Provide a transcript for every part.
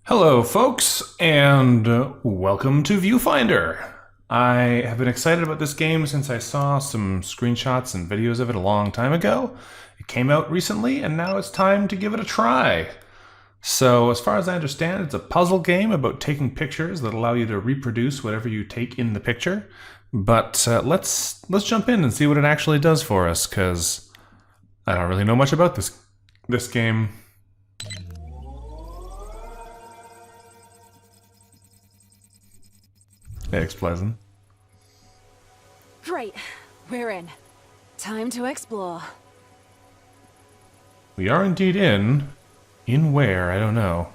Hello, folks, and welcome to Viewfinder. I have been excited about this game since I saw some screenshots and videos of it a long time ago. It came out recently, and now it's time to give it a try. So, as far as I understand, it's a puzzle game about taking pictures that allow you to reproduce whatever you take in the picture. But let's jump in and see what it actually does for us, because I don't really know much about this game. It's pleasant. Great, we're in. Time to explore. We are indeed in. In where? I don't know.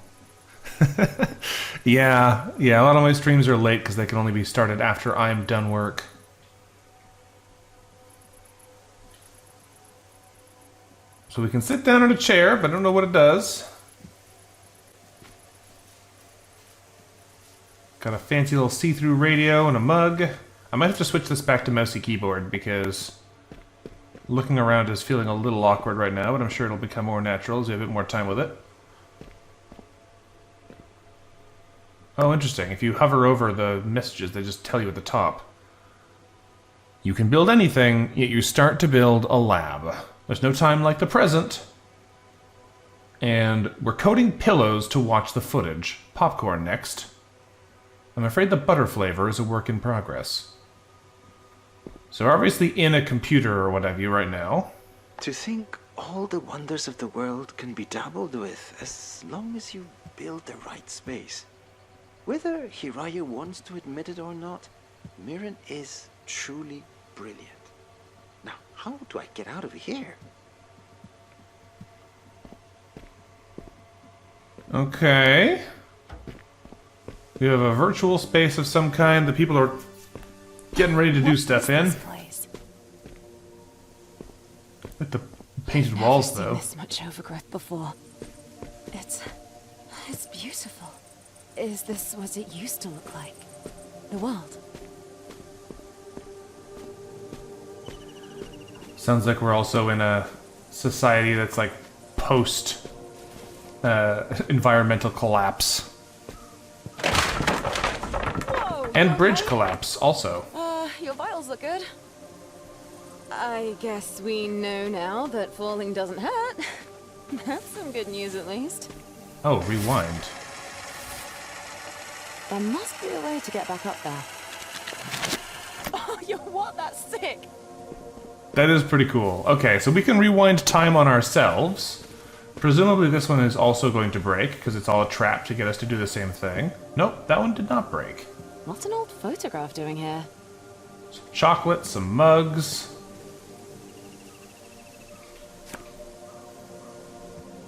Yeah, a lot of my streams are late because they can only be started after I'm done work. So we can sit down in a chair, but I don't know what it does. Got a fancy little see-through radio and a mug. I might have to switch this back to mousey keyboard because looking around is feeling a little awkward right now, but I'm sure it'll become more natural as we have a bit more time with it. Oh, interesting. If you hover over the messages, they just tell you at the top. You can build anything, yet you start to build a lab. There's no time like the present. And we're coding pillows to watch the footage. Popcorn next. I'm afraid the butter flavor is a work in progress. So we're obviously in a computer or what have you right now. To think all the wonders of the world can be dabbled with as long as you build the right space. Whether Hiraya wants to admit it or not, Mirren is truly brilliant. Now, how do I get out of here? Okay. We have a virtual space of some kind that people are getting ready to do stuff in. Like the painted walls, though. I've never seen this much overgrowth before. It's beautiful. Is this what it used to look like? The world? Sounds like we're also in a society that's like post environmental collapse. Whoa, And bridge collapse, also. Your vitals look good. I guess we know now that falling doesn't hurt. That's some good news, at least. Oh, rewind. There must be a way to get back up there. Oh, you're what? That's sick! That is pretty cool. Okay, so we can rewind time on ourselves. Presumably this one is also going to break, because it's all a trap to get us to do the same thing. Nope, that one did not break. What's an old photograph doing here? Some chocolate, some mugs.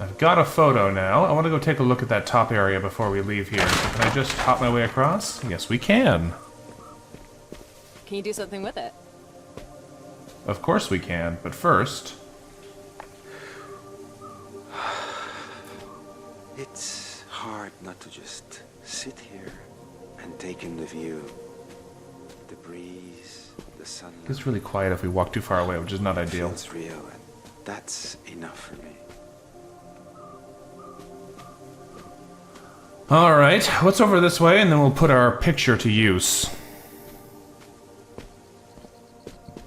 I've got a photo now. I want to go take a look at that top area before we leave here. So can I just hop my way across? Yes, we can. Can you do something with it? Of course we can, but first... It's hard not to just sit here and take in the view. The breeze, the sunlight. It gets really quiet if we walk too far away, which is not ideal. It's real, and that's enough for me. Alright, what's over this way, and then we'll put our picture to use.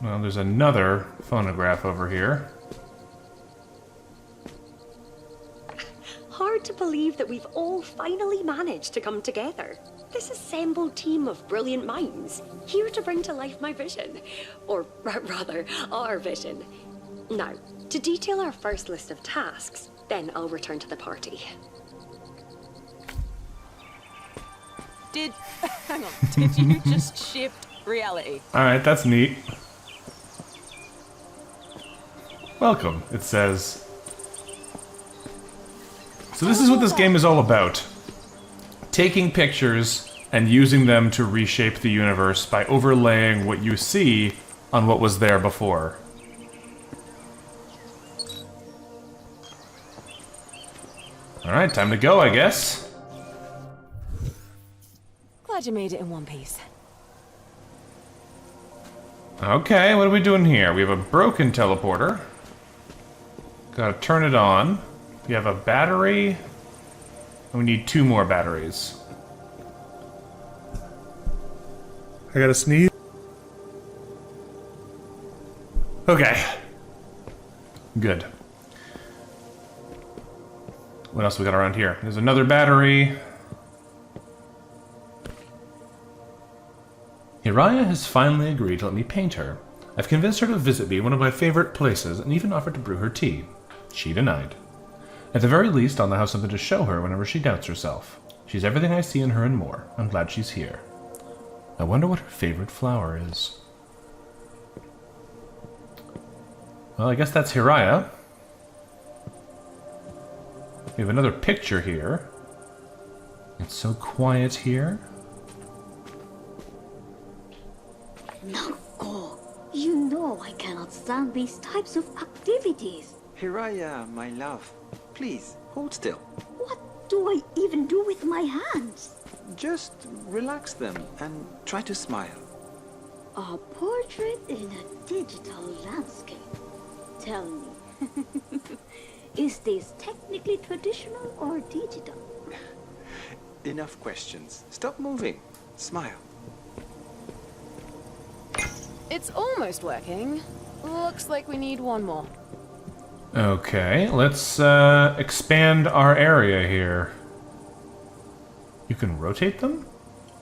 Well, there's another phonograph over here. Hard to believe that we've all finally managed to come together. This assembled team of brilliant minds, here to bring to life my vision. Or rather, our vision. Now, to detail our first list of tasks, then I'll return to the party. Hang on, did you just shift reality? Alright, that's neat. Welcome, it says. So this is what this game is all about. Taking pictures and using them to reshape the universe by overlaying what you see on what was there before. Alright, time to go, I guess. Glad you made it in one piece. Okay, what are we doing here? We have a broken teleporter. Gotta turn it on. We have a battery. We need 2 more batteries. I gotta sneeze. Okay. Good. What else we got around here? There's another battery. Hiraya has finally agreed to let me paint her. I've convinced her to visit me, one of my favorite places, and even offered to brew her tea. She denied. At the very least, I'll now have something to show her whenever she doubts herself. She's everything I see in her and more. I'm glad she's here. I wonder what her favorite flower is. Well, I guess that's Hiraya. We have another picture here. It's so quiet here. Nako, you know I cannot stand these types of activities. Hiraya, my love, please, hold still. What do I even do with my hands? Just relax them and try to smile. A portrait in a digital landscape. Tell me, is this technically traditional or digital? Enough questions. Stop moving. Smile. It's almost working. Looks like we need 1 more. Okay, let's expand our area here. You can rotate them?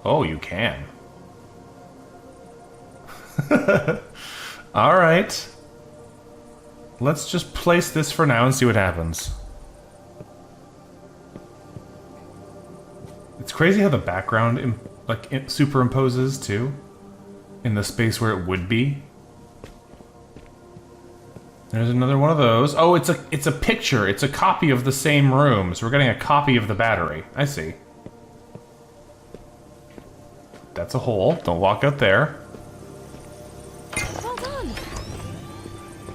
Oh, you can. Alright. Let's just place this for now and see what happens. It's crazy how the background superimposes too, in the space where it would be. There's another one of those. Oh, it's a picture. It's a copy of the same room, so we're getting a copy of the battery. I see. That's a hole. Don't walk out there. Well done.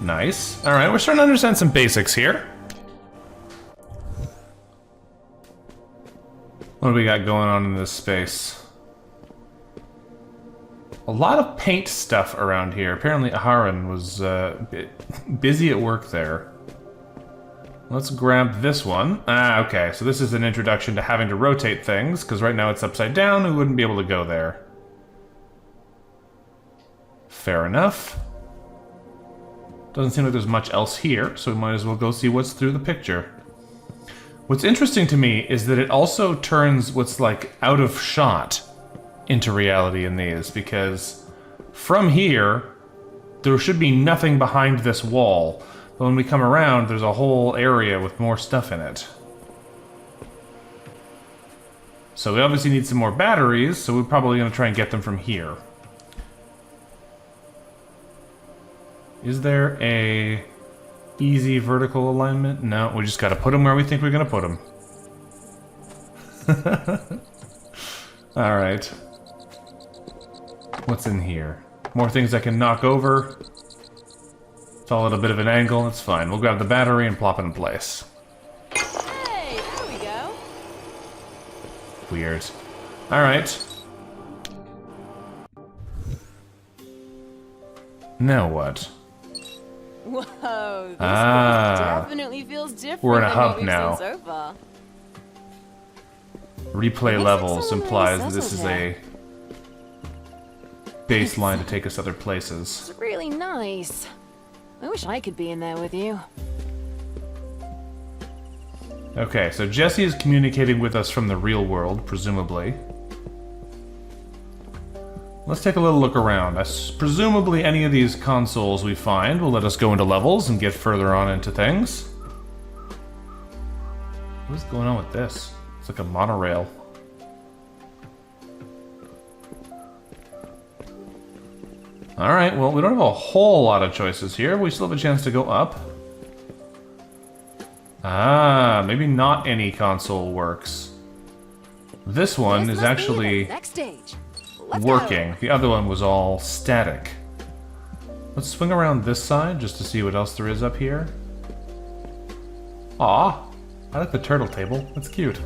Nice. All right, we're starting to understand some basics here. What do we got going on in this space? A lot of paint stuff around here. Apparently Aharon was busy at work there. Let's grab this one. Ah, okay, so this is an introduction to having to rotate things, because right now it's upside down, we wouldn't be able to go there. Fair enough. Doesn't seem like there's much else here, so we might as well go see what's through the picture. What's interesting to me is that it also turns what's like out of shot into reality in these, because from here there should be nothing behind this wall, but when we come around there's a whole area with more stuff in it. So we obviously need some more batteries, so we're probably going to try and get them from here. Is there a easy vertical alignment? No, we just got to put them where we think we're going to put them. Alright. What's in here? More things I can knock over. It's all at a bit of an angle, it's fine. We'll grab the battery and plop it in place. Hey, there we go. Weird. Alright. Now what? Whoa, this Ah. place definitely feels different We're in a than hub what we've now. seen so far. Replay Looks like levels someone implies really that this is settled a baseline to take us other places. It's really nice. I wish I could be in there with you. Okay, so Jesse is communicating with us from the real world, presumably. Let's take a little look around. Presumably any of these consoles we find will let us go into levels and get further on into things. What's going on with this? It's like a monorail. Alright, well, we don't have a whole lot of choices here. We still have a chance to go up. Ah, maybe not any console works. This one This is must be actually the next stage. Let's working. go. The other one was all static. Let's swing around this side just to see what else there is up here. Aw, I like the turtle table. That's cute.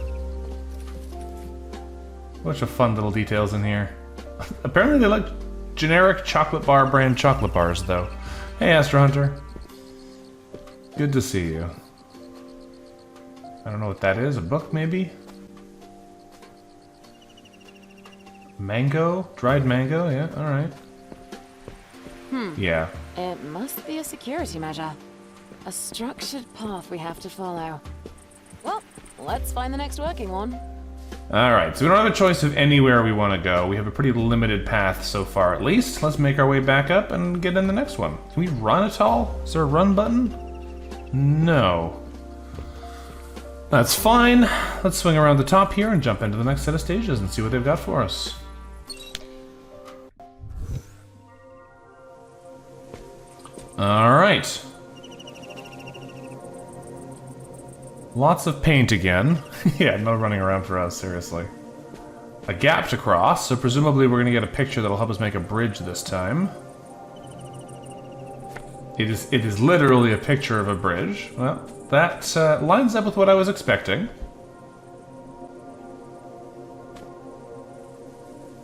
Bunch of fun little details in here. Apparently they like generic chocolate bar brand chocolate bars, though. Hey, Astro Hunter. Good to see you. I don't know what that is. A book, maybe? Mango? Dried mango? Yeah, alright. Yeah. It must be a security measure. A structured path we have to follow. Well, let's find the next working one. Alright, so we don't have a choice of anywhere we want to go. We have a pretty limited path so far, at least. Let's make our way back up and get in the next one. Can we run at all? Is there a run button? No. That's fine. Let's swing around the top here and jump into the next set of stages and see what they've got for us. Alright. Lots of paint again. Yeah, no running around for us, seriously. A gap to cross, so presumably we're going to get a picture that'll help us make a bridge this time. It is literally a picture of a bridge. Well, that lines up with what I was expecting.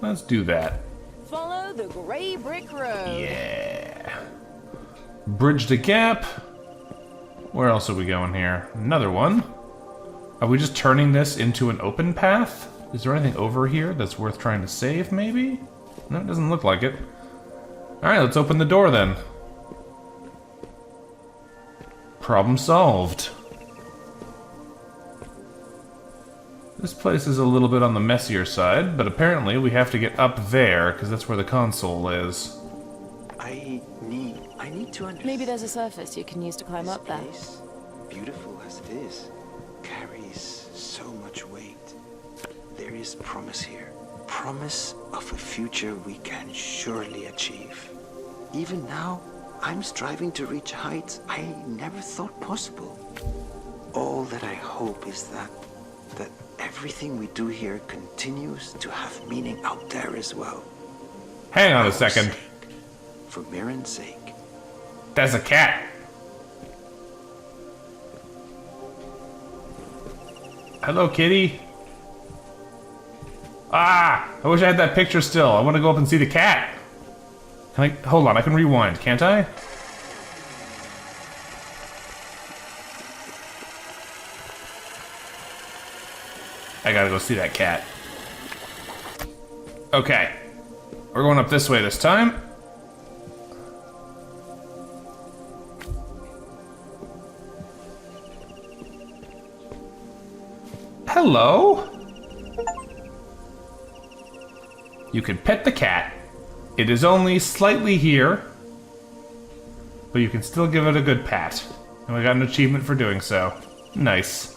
Let's do that. Follow the gray brick road. Yeah. Bridge the gap. Where else are we going here? Another one. Are we just turning this into an open path? Is there anything over here that's worth trying to save, maybe? No, it doesn't look like it. Alright, let's open the door then. Problem solved. This place is a little bit on the messier side, but apparently we have to get up there, because that's where the console is. I need to understand. Maybe there's a surface you can use to climb up there. This place, beautiful as it is, carries so much weight. There is promise here. Promise of a future we can surely achieve. Even now, I'm striving to reach heights I never thought possible. All that I hope is that everything we do here continues to have meaning out there as well. Hang on a For our second. sake, for Mirren's sake. That's a cat. Hello, kitty. Ah! I wish I had that picture still. I want to go up and see the cat. Can I... Hold on, I can rewind, can't I? I gotta go see that cat. Okay. We're going up this way this time. Hello? You can pet the cat. It is only slightly here, but you can still give it a good pat. And we got an achievement for doing so. Nice.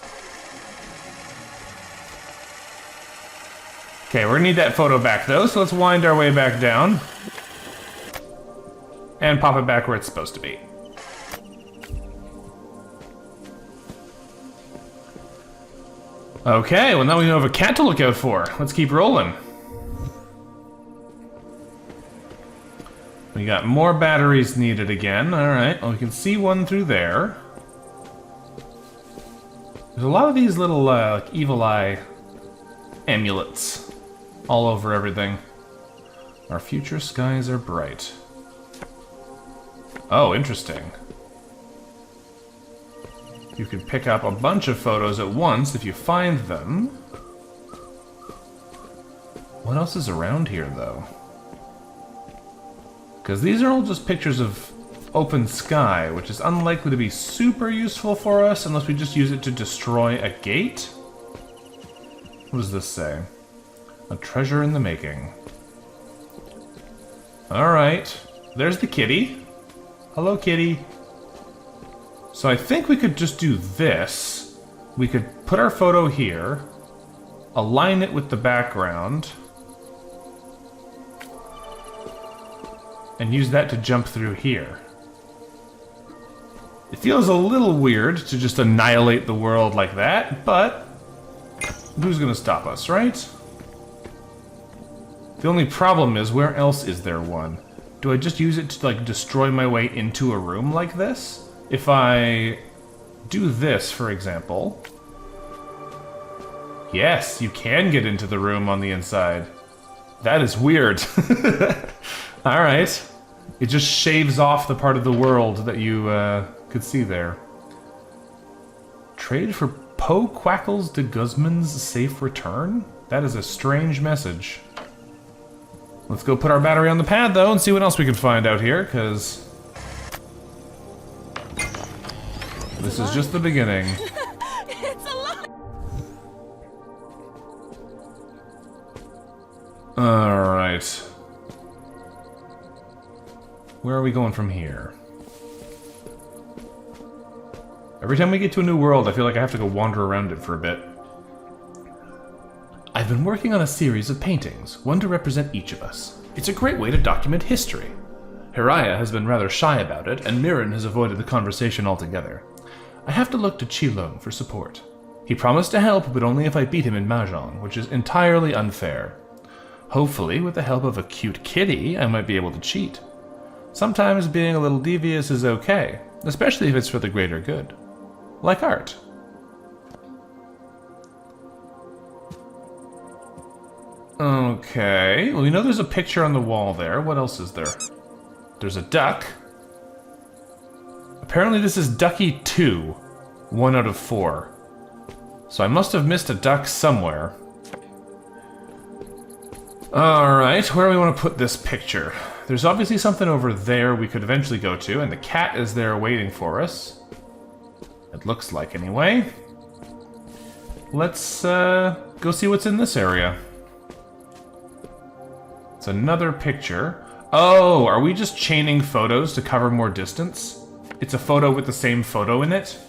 Okay, we're gonna need that photo back though, so let's wind our way back down. And pop it back where it's supposed to be. Okay, well now we know of a cat to look out for. Let's keep rolling. We got more batteries needed again. Alright, well we can see one through there. There's a lot of these little like evil eye amulets all over everything. Our future skies are bright. Oh, interesting. You can pick up a bunch of photos at once if you find them. What else is around here, though? Because these are all just pictures of open sky, which is unlikely to be super useful for us unless we just use it to destroy a gate. What does this say? A treasure in the making. Alright, there's the kitty. Hello, kitty. So I think we could just do this. We could put our photo here, align it with the background, and use that to jump through here. It feels a little weird to just annihilate the world like that, but who's gonna stop us, right? The only problem is, where else is there one? Do I just use it to, like, destroy my way into a room like this? If I do this, for example... Yes, you can get into the room on the inside. That is weird. Alright. It just shaves off the part of the world that you could see there. Trade for Poe Quackles de Guzman's safe return? That is a strange message. Let's go put our battery on the pad, though, and see what else we can find out here, because... this is just the beginning. It's alive! Alright. Where are we going from here? Every time we get to a new world, I feel like I have to go wander around it for a bit. I've been working on a series of paintings, one to represent each of us. It's a great way to document history. Hiraya has been rather shy about it, and Mirren has avoided the conversation altogether. I have to look to Qilong for support. He promised to help, but only if I beat him in Mahjong, which is entirely unfair. Hopefully, with the help of a cute kitty, I might be able to cheat. Sometimes being a little devious is okay, especially if it's for the greater good. Like art. Okay, well, you know there's a picture on the wall there. What else is there? There's a duck. Apparently this is Ducky 2, 1 out of 4. So I must have missed a duck somewhere. Alright, where do we want to put this picture? There's obviously something over there we could eventually go to, and the cat is there waiting for us. It looks like, anyway. Let's go see what's in this area. It's another picture. Oh, are we just chaining photos to cover more distance? It's a photo with the same photo in it?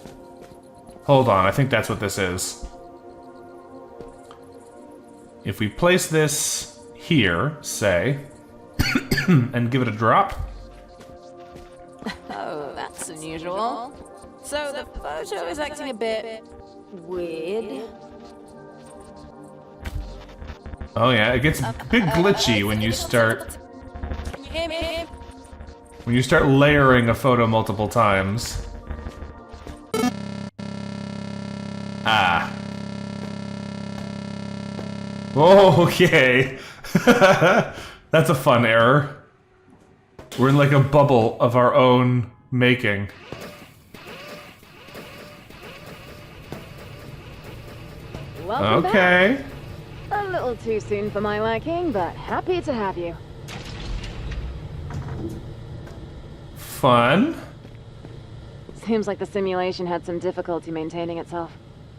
Hold on, I think that's what this is. If we place this here, say, and give it a drop. Oh, that's unusual. So the photo is acting a bit weird. Oh yeah, it gets a bit glitchy when you start... Can you hear me? when you start layering a photo multiple times. Ah. Oh, okay. That's a fun error. We're in like a bubble of our own making. Welcome back. Okay. A little too soon for my liking, but happy to have you. Fun. Seems like the simulation had some difficulty maintaining itself.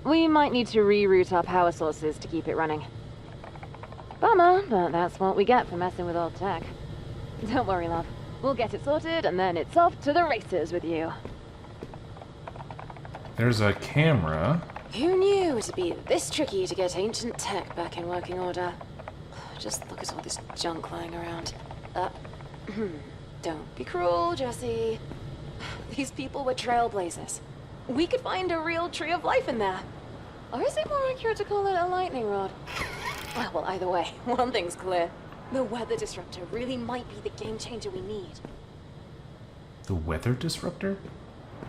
We might need to reroute our power sources to keep it running. Bummer, but that's what we get for messing with old tech. Don't worry, love. We'll get it sorted, and then it's off to the races with you. There's a camera. Who knew it'd be this tricky to get ancient tech back in working order? Just look at all this junk lying around. Don't be cruel, Jesse. These people were trailblazers. We could find a real tree of life in there. Or is it more accurate to call it a lightning rod? Well, either way, one thing's clear. The weather disruptor really might be the game changer we need. The weather disruptor?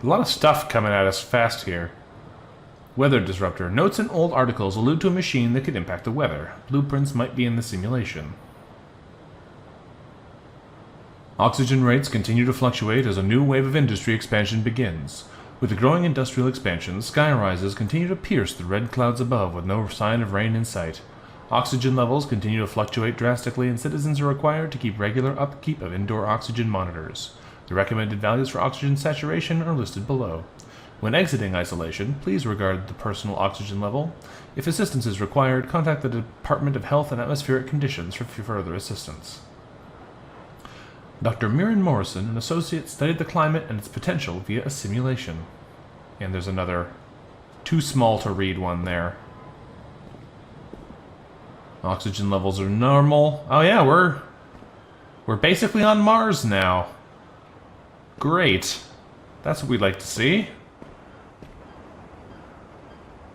A lot of stuff coming at us fast here. Weather disruptor. Notes in old articles allude to a machine that could impact the weather. Blueprints might be in the simulation. Oxygen rates continue to fluctuate as a new wave of industry expansion begins. With the growing industrial expansion, sky rises continue to pierce the red clouds above with no sign of rain in sight. Oxygen levels continue to fluctuate drastically, and citizens are required to keep regular upkeep of indoor oxygen monitors. The recommended values for oxygen saturation are listed below. When exiting isolation, please regard the personal oxygen level. If assistance is required, contact the Department of Health and Atmospheric Conditions for further assistance. Dr. Mirren Morrison, an associate, studied the climate and its potential via a simulation. And there's another too small to read one there. Oxygen levels are normal. Oh yeah, we're basically on Mars now. Great. That's what we'd like to see.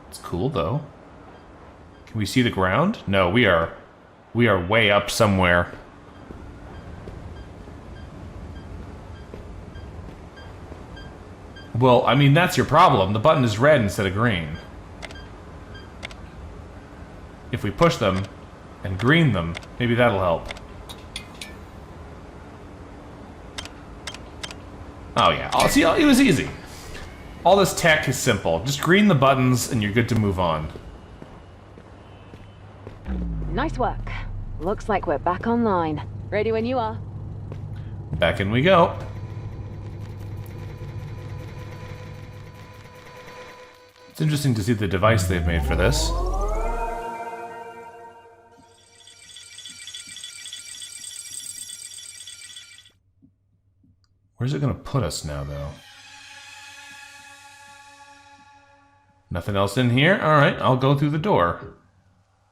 It's cool though. Can we see the ground? No, we are way up somewhere. Well, I mean, that's your problem. The button is red instead of green. If we push them and green them, maybe that'll help. Oh yeah, see, it was easy. All this tech is simple. Just green the buttons and you're good to move on. Nice work. Looks like we're back online. Ready when you are. Back in we go. It's interesting to see the device they've made for this. Where's it gonna put us now, though? Nothing else in here? Alright, I'll go through the door.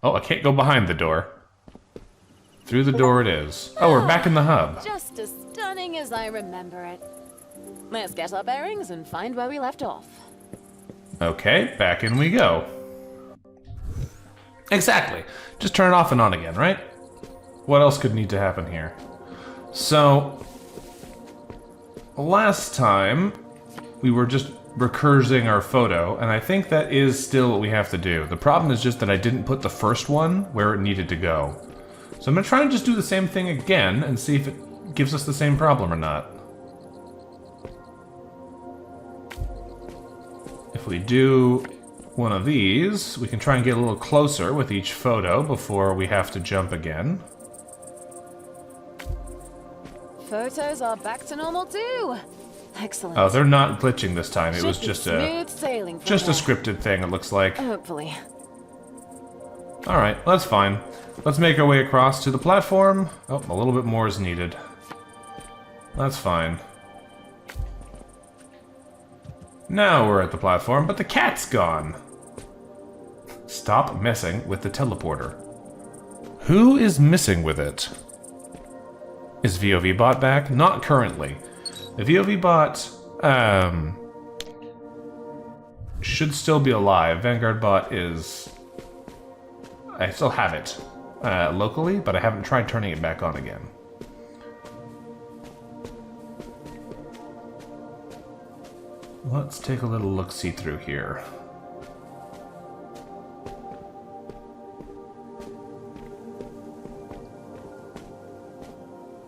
Oh, I can't go behind the door. Through the door it is. Oh, we're back in the hub. Just as stunning as I remember it. Let's get our bearings and find where we left off. Okay, back in we go. Exactly. Just turn it off and on again, right? What else could need to happen here? So, last time we were just recursing our photo, and I think that is still what we have to do. The problem is just that I didn't put the first one where it needed to go. So I'm going to try and just do the same thing again and see if it gives us the same problem or not. If we do one of these, we can try and get a little closer with each photo before we have to jump again. Photos are back to normal too. Excellent. Oh, they're not glitching this time. It was Should be just smooth sailing from just a there. scripted thing, it looks like. Hopefully. Alright, that's fine. Let's make our way across to the platform. Oh, a little bit more is needed. That's fine. Now we're at the platform, but the cat's gone. Stop messing with the teleporter. Who is messing with it? Is VOV bot back? Not currently. The VOV bot, should still be alive. Vanguard bot is... I still have it locally, but I haven't tried turning it back on again. Let's take a little look-see through here.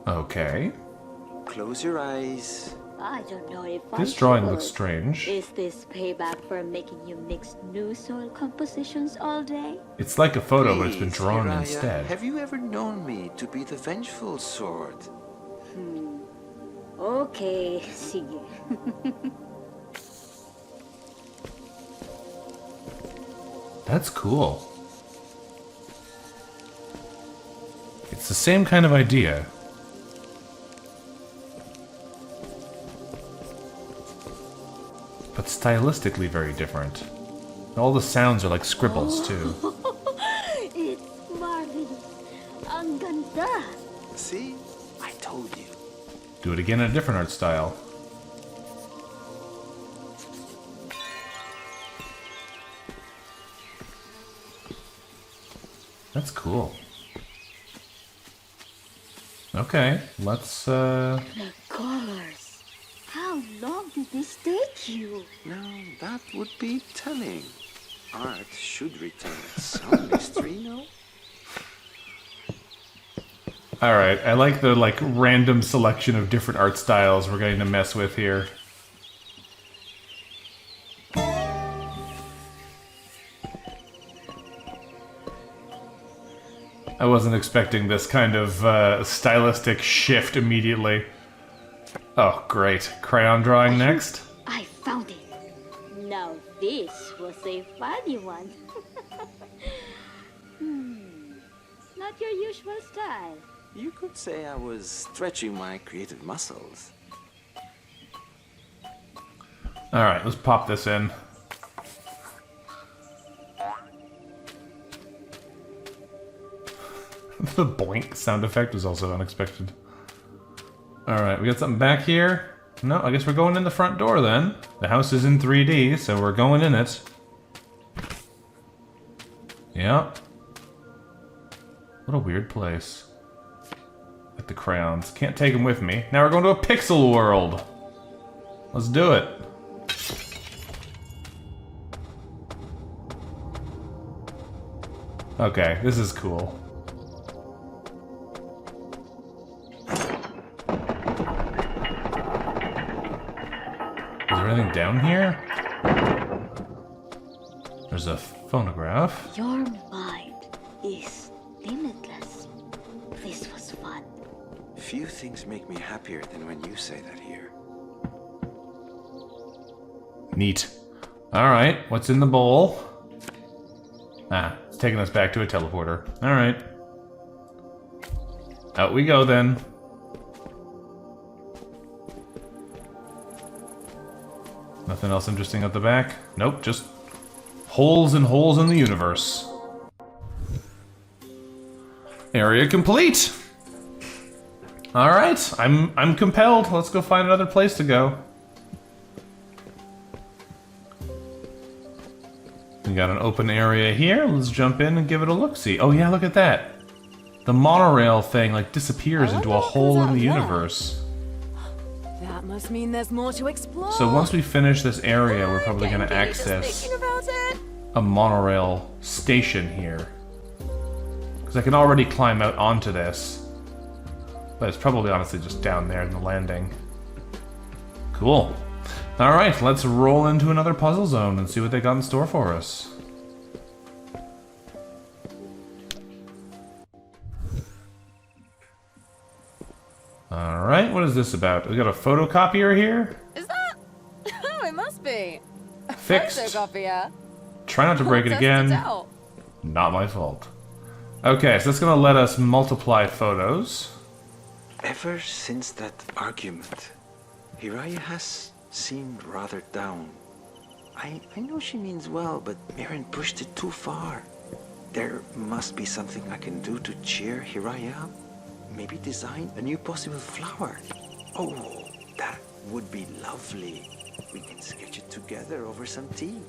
Okay. Close your eyes. I don't know if I This drawing should. looks strange. Is this payback for making you mix new soil compositions all day? It's like a photo, but it's been Please, drawn Hiraya, instead. Have you ever known me to be the vengeful sword? Okay, sige. That's cool. It's the same kind of idea. But stylistically very different. All the sounds are like scribbles, too. It's marvelous. Ang ganda. See? I told you. Do it again in a different art style. That's cool. Okay, let's, The colors. How long did this take you? Now, that would be telling. Art should retain some mystery, no? Alright, I like the, random selection of different art styles we're getting to mess with here. I wasn't expecting this kind of stylistic shift immediately. Oh, great. Crayon drawing next? I found it. Now this was a funny one. Not your usual style. You could say I was stretching my creative muscles. Alright, let's pop this in. The boink sound effect was also unexpected. Alright, we got something back here. No, I guess we're going in the front door then. The house is in 3D, so we're going in it. Yep. What a weird place. Like the crayons. Can't take them with me. Now we're going to a pixel world. Let's do it. Okay, this is cool. Is there anything down here? There's a phonograph. Your mind is limitless. Few things make me happier than when you say that here. Neat. Alright, what's in the bowl? Ah, it's taking us back to a teleporter. Alright. Out we go then. Nothing else interesting at the back? Nope, just holes and holes in the universe. Area complete! Alright, I'm compelled. Let's go find another place to go. We got an open area here. Let's jump in and give it a look-see. Oh yeah, look at that. The monorail thing like disappears into a hole in the universe. That must mean there's more to explore. So once we finish this area, we're probably going to access a monorail station here. Because I can already climb out onto this. But it's probably honestly just down there in the landing. Cool. Alright, let's roll into another puzzle zone and see what they got in store for us. Alright, what is this about? We got a photocopier here? Is that? Oh, it must be. Fixed. Photocopier. Try not to break it Test again. out. Not my fault. Okay, so that's gonna let us multiply photos. Ever since that argument, Hiraya has seemed rather down. I know she means well, but Mirren pushed it too far. There must be something I can do to cheer Hiraya up. Maybe design a new possible flower. Oh, that would be lovely. We can sketch it together over some tea.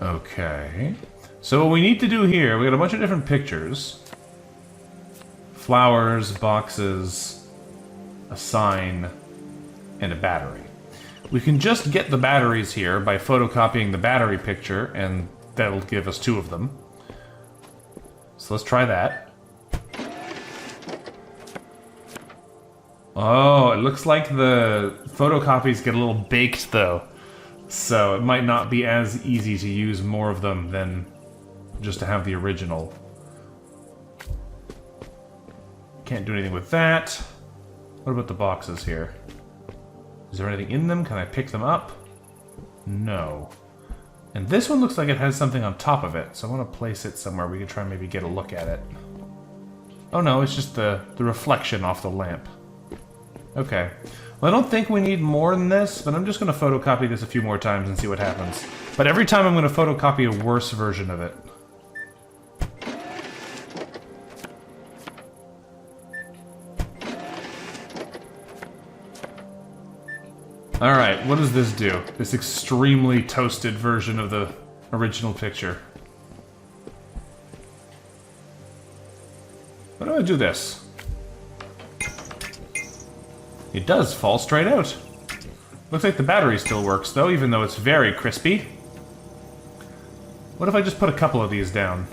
Okay. So what we need to do here, we got a bunch of different pictures. Flowers, boxes, a sign, and a battery. We can just get the batteries here by photocopying the battery picture, and that'll give us 2 of them. So let's try that. Oh, it looks like the photocopies get a little baked though. So it might not be as easy to use more of them than just to have the original. Can't do anything with that. What about the boxes here? Is there anything in them? Can I pick them up? No. And this one looks like it has something on top of it, so I want to place it somewhere we can try and maybe get a look at it. Oh no, it's just the reflection off the lamp. Okay. Well, I don't think we need more than this, but I'm just going to photocopy this a few more times and see what happens. But every time I'm going to photocopy a worse version of it. Alright, what does this do? This extremely toasted version of the original picture. Why do I do this? It does fall straight out. Looks like the battery still works, though, even though it's very crispy. What if I just put a couple of these down?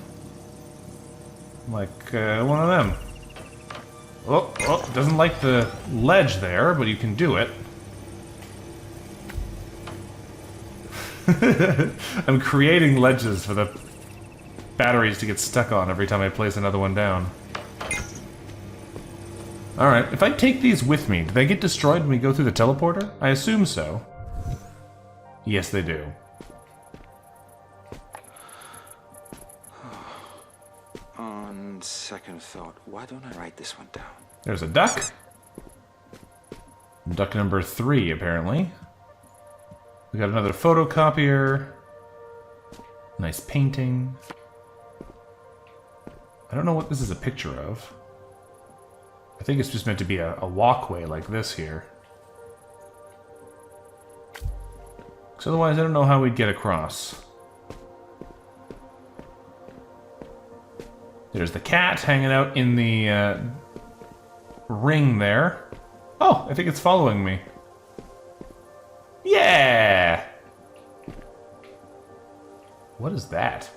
Like, one of them. Oh, it doesn't like the ledge there, but you can do it. I'm creating ledges for the batteries to get stuck on every time I place another one down. Alright, if I take these with me, do they get destroyed when we go through the teleporter? I assume so. Yes, they do. On second thought, why don't I write this one down? There's a duck. Duck number 3, apparently. We got another photocopier. Nice painting. I don't know what this is a picture of. I think it's just meant to be a walkway like this here. Because otherwise I don't know how we'd get across. There's the cat hanging out in the ring there. Oh, I think it's following me. Yeah! What is that?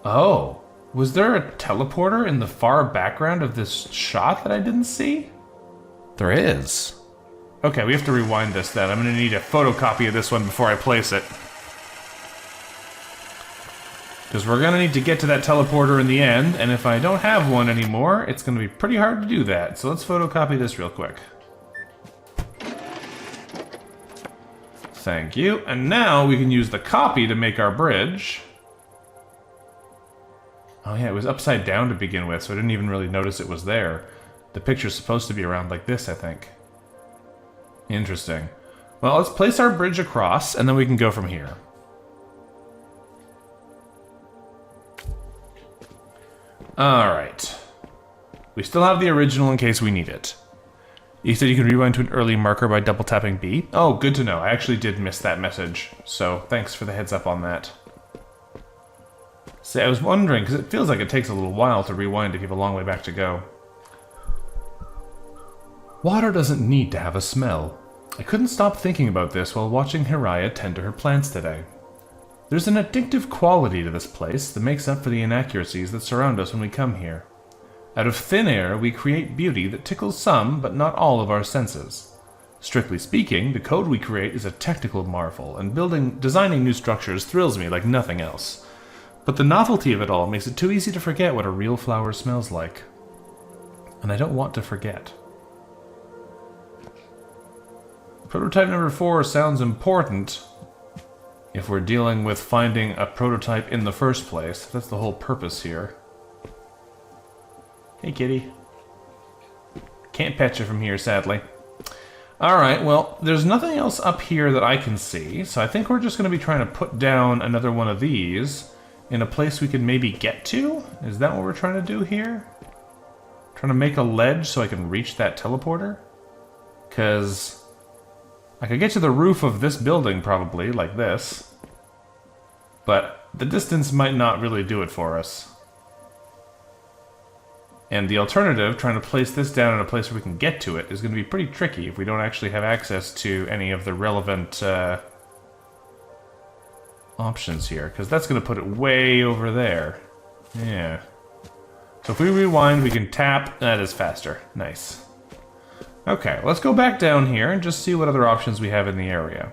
Oh. Was there a teleporter in the far background of this shot that I didn't see? There is. Okay, we have to rewind this then. I'm going to need a photocopy of this one before I place it. Because we're going to need to get to that teleporter in the end, and if I don't have one anymore, it's going to be pretty hard to do that. So let's photocopy this real quick. Thank you. And now we can use the copy to make our bridge. Oh yeah, it was upside down to begin with, so I didn't even really notice it was there. The picture's supposed to be around like this, I think. Interesting. Well, let's place our bridge across, and then we can go from here. Alright. We still have the original in case we need it. You said you can rewind to an early marker by double tapping B? Oh, good to know. I actually did miss that message, so thanks for the heads up on that. See, I was wondering, because it feels like it takes a little while to rewind if you have a long way back to go. Water doesn't need to have a smell. I couldn't stop thinking about this while watching Hiraya tend to her plants today. There's an addictive quality to this place that makes up for the inaccuracies that surround us when we come here. Out of thin air, we create beauty that tickles some, but not all of our senses. Strictly speaking, the code we create is a technical marvel, and designing new structures thrills me like nothing else. But the novelty of it all makes it too easy to forget what a real flower smells like. And I don't want to forget. Prototype number 4 sounds important if we're dealing with finding a prototype in the first place. That's the whole purpose here. Hey, kitty. Can't pet you from here, sadly. Alright, well, there's nothing else up here that I can see, so I think we're just going to be trying to put down another one of these in a place we can maybe get to? Is that what we're trying to do here? Trying to make a ledge so I can reach that teleporter? Because I could get to the roof of this building, probably, like this. But the distance might not really do it for us. And the alternative, trying to place this down in a place where we can get to it, is going to be pretty tricky if we don't actually have access to any of the relevant options here. Because that's going to put it way over there. Yeah. So if we rewind, we can tap. That is faster. Nice. Okay, let's go back down here and just see what other options we have in the area.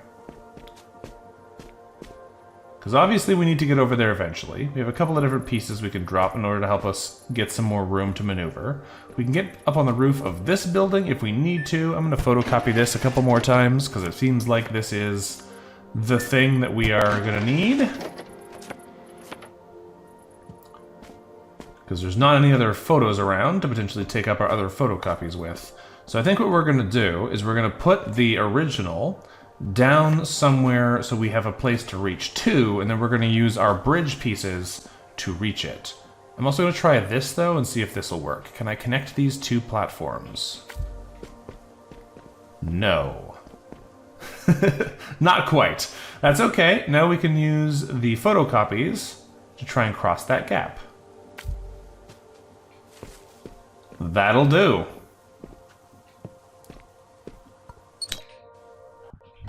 Because obviously we need to get over there eventually. We have a couple of different pieces we can drop in order to help us get some more room to maneuver. We can get up on the roof of this building if we need to. I'm going to photocopy this a couple more times because it seems like this is the thing that we are going to need. Because there's not any other photos around to potentially take up our other photocopies with. So I think what we're going to do is we're going to put the original down somewhere so we have a place to reach to, and then we're going to use our bridge pieces to reach it. I'm also going to try this, though, and see if this will work. Can I connect these two platforms? No. Not quite. That's okay. Now we can use the photocopies to try and cross that gap. That'll do.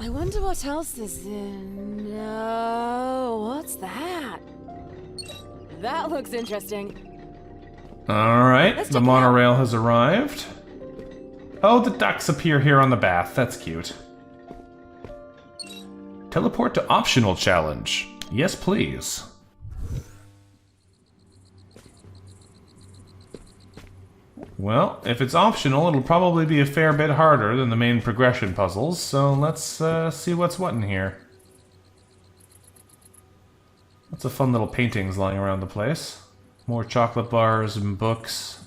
I wonder what else is in... No, what's that? That looks interesting. Alright, the monorail has arrived. Oh, the ducks appear here on the bath. That's cute. Teleport to optional challenge. Yes, please. Well, if it's optional, it'll probably be a fair bit harder than the main progression puzzles, so let's see what's what in here. Lots of fun little paintings lying around the place. More chocolate bars and books.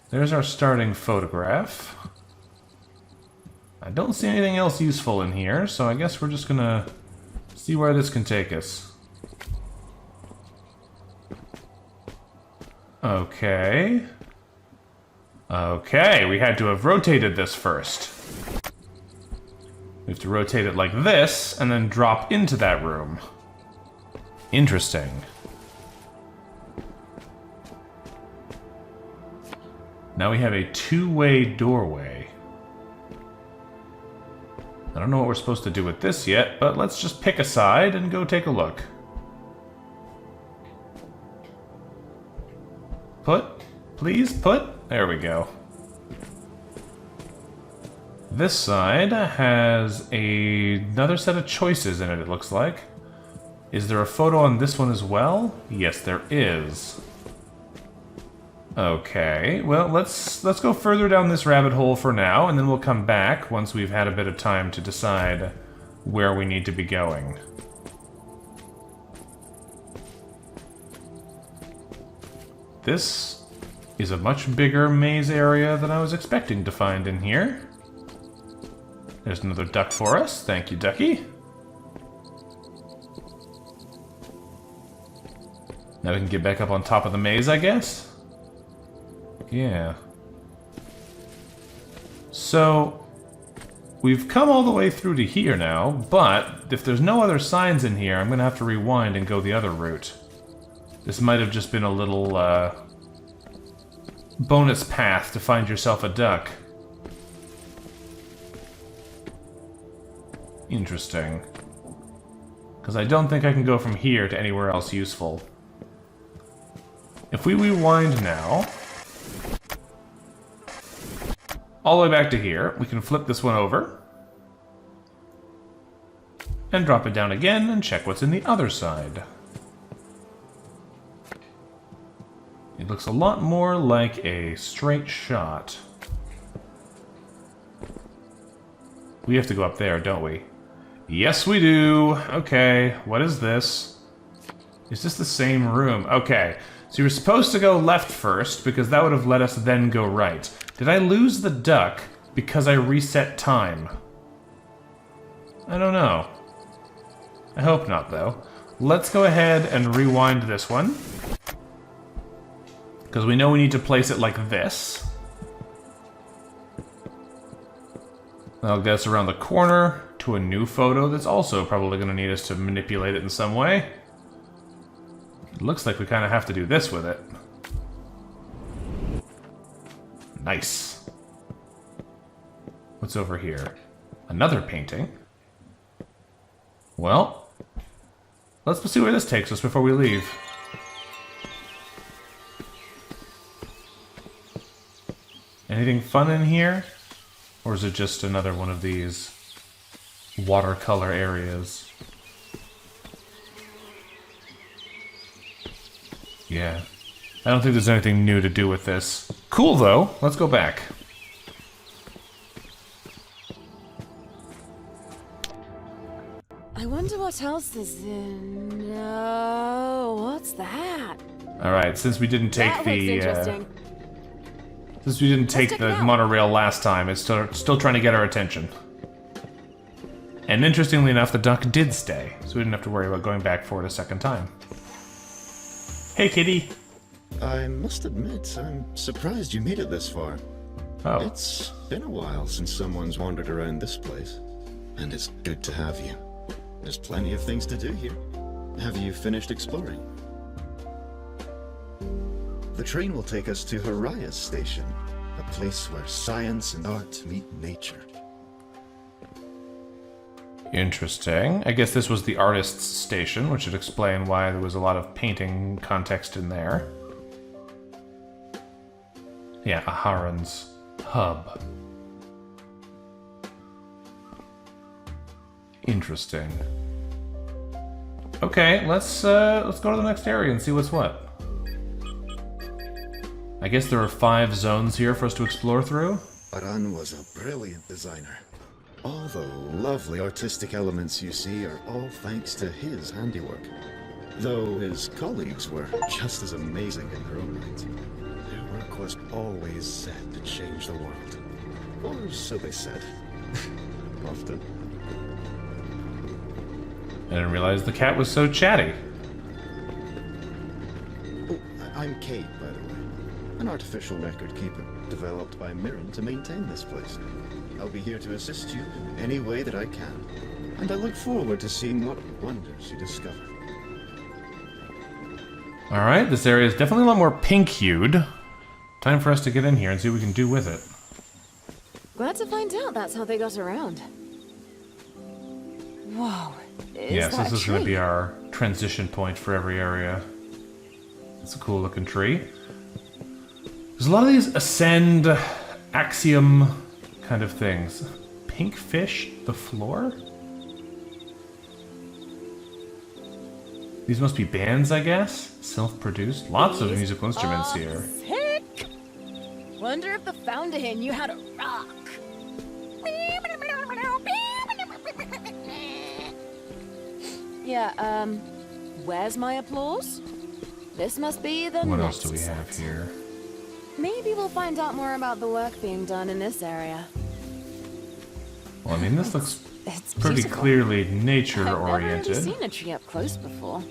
There's our starting photograph. I don't see anything else useful in here, so I guess we're just gonna see where this can take us. Okay. Okay, we had to have rotated this first. We have to rotate it like this, and then drop into that room. Interesting. Now we have a two-way doorway. I don't know what we're supposed to do with this yet, but let's just pick a side and go take a look. Put? Please put? There we go. This side has another set of choices in it, it looks like. Is there a photo on this one as well? Yes, there is. Okay, well, let's go further down this rabbit hole for now, and then we'll come back once we've had a bit of time to decide where we need to be going. This is a much bigger maze area than I was expecting to find in here. There's another duck for us. Thank you, ducky. Now we can get back up on top of the maze, I guess? Yeah. So, we've come all the way through to here now, but if there's no other signs in here, I'm going to have to rewind and go the other route. This might have just been a little, bonus path to find yourself a duck. Interesting. Because I don't think I can go from here to anywhere else useful. If we rewind now, all the way back to here, we can flip this one over, and drop it down again and check what's in the other side. It looks a lot more like a straight shot. We have to go up there, don't we? Yes, we do. Okay, what is this? Is this the same room? Okay, so you were supposed to go left first, because that would have let us then go right. Did I lose the duck because I reset time? I don't know. I hope not, though. Let's go ahead and rewind this one. Because we know we need to place it like this. That'll get us around the corner to a new photo that's also probably going to need us to manipulate it in some way. It looks like we kind of have to do this with it. Nice. What's over here? Another painting. Well, let's see where this takes us before we leave. Anything fun in here? Or is it just another one of these watercolor areas? Yeah. I don't think there's anything new to do with this. Cool, though. Let's go back. I wonder what else is in... No, what's that? Alright, since we didn't take That looks interesting. Since we didn't take check the it out. monorail last time, it's still trying to get our attention. And interestingly enough, the duck did stay, so we didn't have to worry about going back for it a second time. Hey, kitty! I must admit, I'm surprised you made it this far. Oh. It's been a while since someone's wandered around this place, and it's good to have you. There's plenty of things to do here. Have you finished exploring? The train will take us to Haraya's station, a place where science and art meet nature. Interesting. I guess this was the artist's station, which would explain why there was a lot of painting context in there. Yeah, Aharon's hub. Interesting. Okay, let's go to the next area and see what's what. I guess there are 5 zones here for us to explore through. Aran was a brilliant designer. All the lovely artistic elements you see are all thanks to his handiwork. Though his colleagues were just as amazing in their own right. Their work was always set to change the world. Or so they said. Often. I didn't realize the cat was so chatty. Oh, I'm Kate, by the way. An artificial record keeper developed by Mirren to maintain this place. I'll be here to assist you in any way that I can. And I look forward to seeing what wonders you discover. Alright, this area is definitely a lot more pink-hued. Time for us to get in here and see what we can do with it. Glad to find out that's how they got around. Whoa. Yes, this is going to be our transition point for every area. It's a cool looking tree. There's a lot of these ascend, axiom kind of things. Pink fish, the floor? These must be bands, I guess? Self-produced? Lots of musical instruments here. Sick! Wonder if the founder here knew how to rock. Yeah, where's my applause? This must be the What next else do we have set. here? Maybe we'll find out more about the work being done in this area. Well, I mean, this looks It's pretty beautiful. clearly I've never really nature-oriented. seen a tree up close before.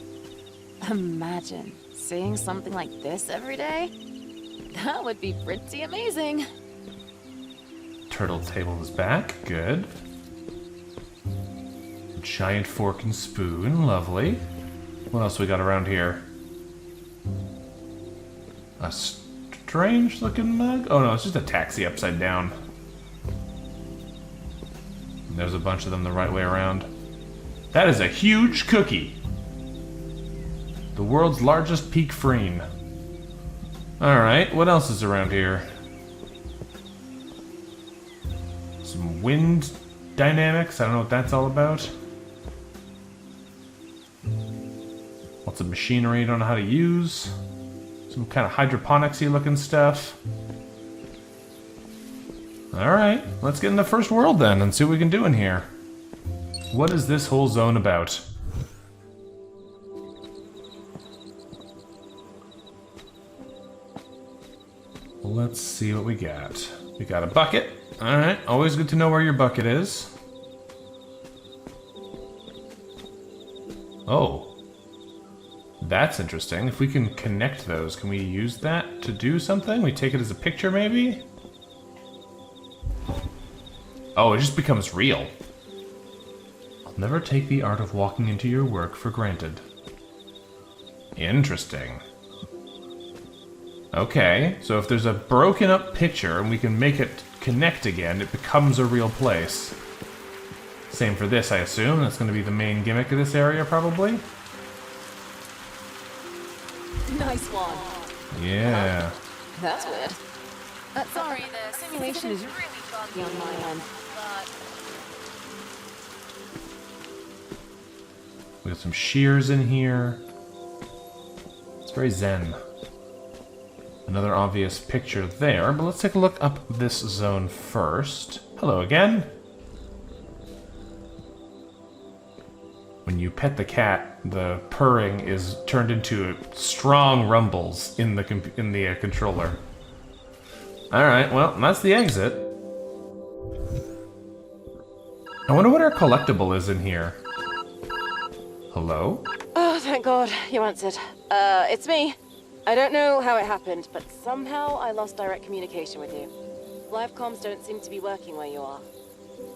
Imagine seeing something like this every day. That would be pretty amazing. Turtle table is back. Good. Giant fork and spoon. Lovely. What else we got around here? A strange looking mug? Oh no, it's just a taxi upside down. There's a bunch of them the right way around. That is a huge cookie. The world's largest peak freen. Alright, what else is around here? Some wind dynamics. I don't know what that's all about. Lots of machinery I don't know how to use. Some kind of hydroponics-y looking stuff. Alright, let's get in the first world then and see what we can do in here. What is this whole zone about? Let's see what we got. We got a bucket. Alright, always good to know where your bucket is. Oh. That's interesting. If we can connect those, can we use that to do something? We take it as a picture, maybe? Oh, it just becomes real. I'll never take the art of walking into your work for granted. Interesting. Okay, so if there's a broken up picture and we can make it connect again, it becomes a real place. Same for this, I assume. That's going to be the main gimmick of this area, probably. Nice one. Yeah. That's weird. Sorry, the simulation is really buggy on my end. But We got some shears in here. It's very zen. Another obvious picture there, but let's take a look up this zone first. Hello again. When you pet the cat, the purring is turned into strong rumbles in the controller. All right, well, that's the exit. I wonder what our collectible is in here. Hello? oh, thank God you answered. It's me. I don't know how it happened, but somehow I lost direct communication with you. Live comms don't seem to be working where you are.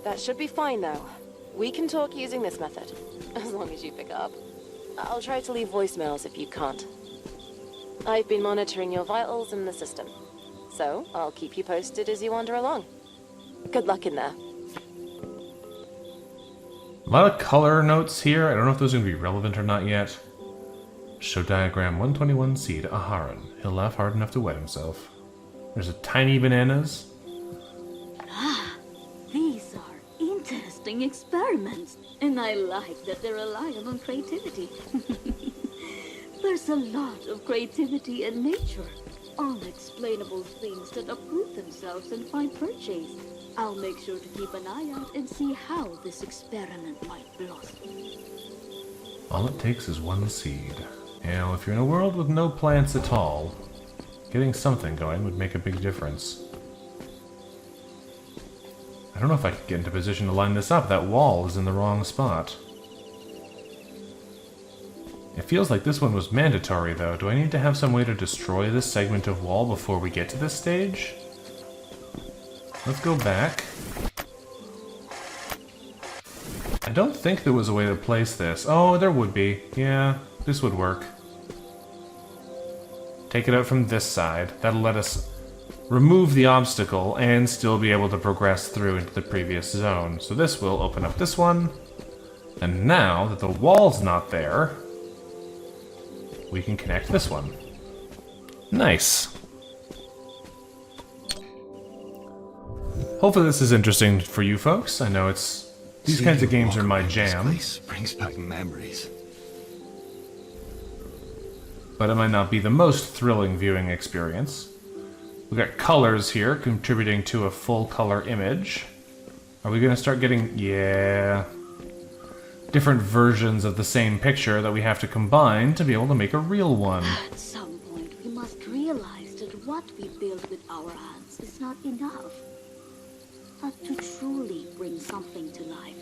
That should be fine though. We can talk using this method, as long as you pick up. I'll try to leave voicemails if you can't. I've been monitoring your vitals in the system, so I'll keep you posted as you wander along. Good luck in there. A lot of color notes here. I don't know if those are going to be relevant or not yet. Show diagram 121C to Aharon. He'll laugh hard enough to wet himself. There's a tiny bananas. These are interesting experiments, and I like that they're relying on creativity. There's a lot of creativity in nature. Unexplainable things that uproot themselves and find purchase. I'll make sure to keep an eye out and see how this experiment might blossom. All it takes is one seed. Now, if you're in a world with no plants at all, getting something going would make a big difference. I don't know if I could get into position to line this up. That wall is in the wrong spot. It feels like this one was mandatory, though. Do I need to have some way to destroy this segment of wall before we get to this stage? Let's go back. I don't think there was a way to place this. Oh, there would be. Yeah, this would work. Take it out from this side. That'll let us remove the obstacle and still be able to progress through into the previous zone. So this will open up this one. And now that the wall's not there, we can connect this one. Nice. Hopefully this is interesting for you folks. I know these kinds of games are my jam. This place brings back memories. but it might not be the most thrilling viewing experience. We've got colors here contributing to a full color image. Are we going to start getting, yeah, different versions of the same picture that we have to combine to be able to make a real one? At some point, we must realize that what we build with our hands is not enough. But to truly bring something to life,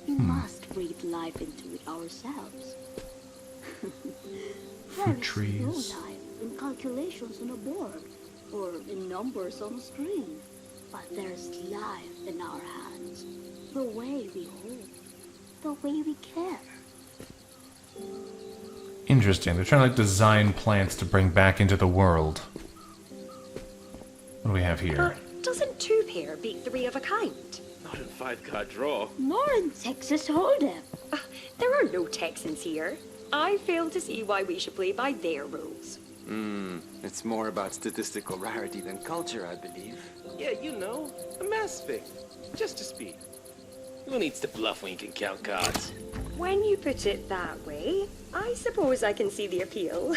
we must breathe life into it ourselves. There is trees. no life in calculations on a board, or in numbers on a screen. But there's life in our hands. The way we hold, the way we care. Interesting. They're trying to like design plants to bring back into the world. What do we have here? But doesn't two pair beat three of a kind? Not in five-card draw. Nor in Texas Hold'em. There are no Texans here. I fail to see why we should play by their rules. It's more about statistical rarity than culture, I believe. Yeah, you know, a mass thing. Just to speed. Who needs to bluff when you can count cards? When you put it that way, I suppose I can see the appeal.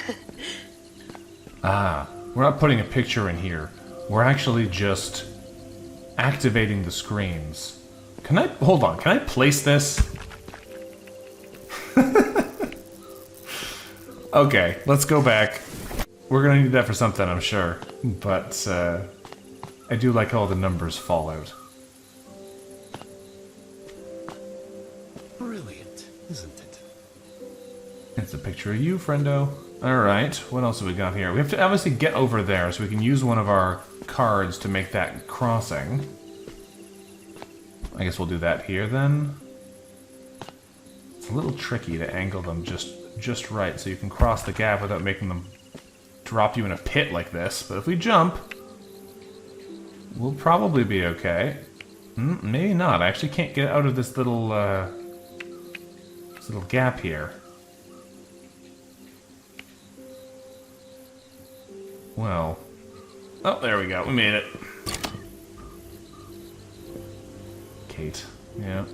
Ah, we're not putting a picture in here. We're actually just activating the screens. Can I, hold on, can I place this? Okay, let's go back. We're gonna need that for something, I'm sure. But, I do like how all the numbers fall out. Brilliant, isn't it? It's a picture of you, friendo. Alright, what else have we got here? We have to obviously get over there so we can use one of our cards to make that crossing. I guess we'll do that here then. It's a little tricky to angle them just right so you can cross the gap without making them drop you in a pit like this. But if we jump, we'll probably be okay. Maybe not. I actually can't get out of this little gap here. Well. Oh, there we go. We made it. Kate. Yeah.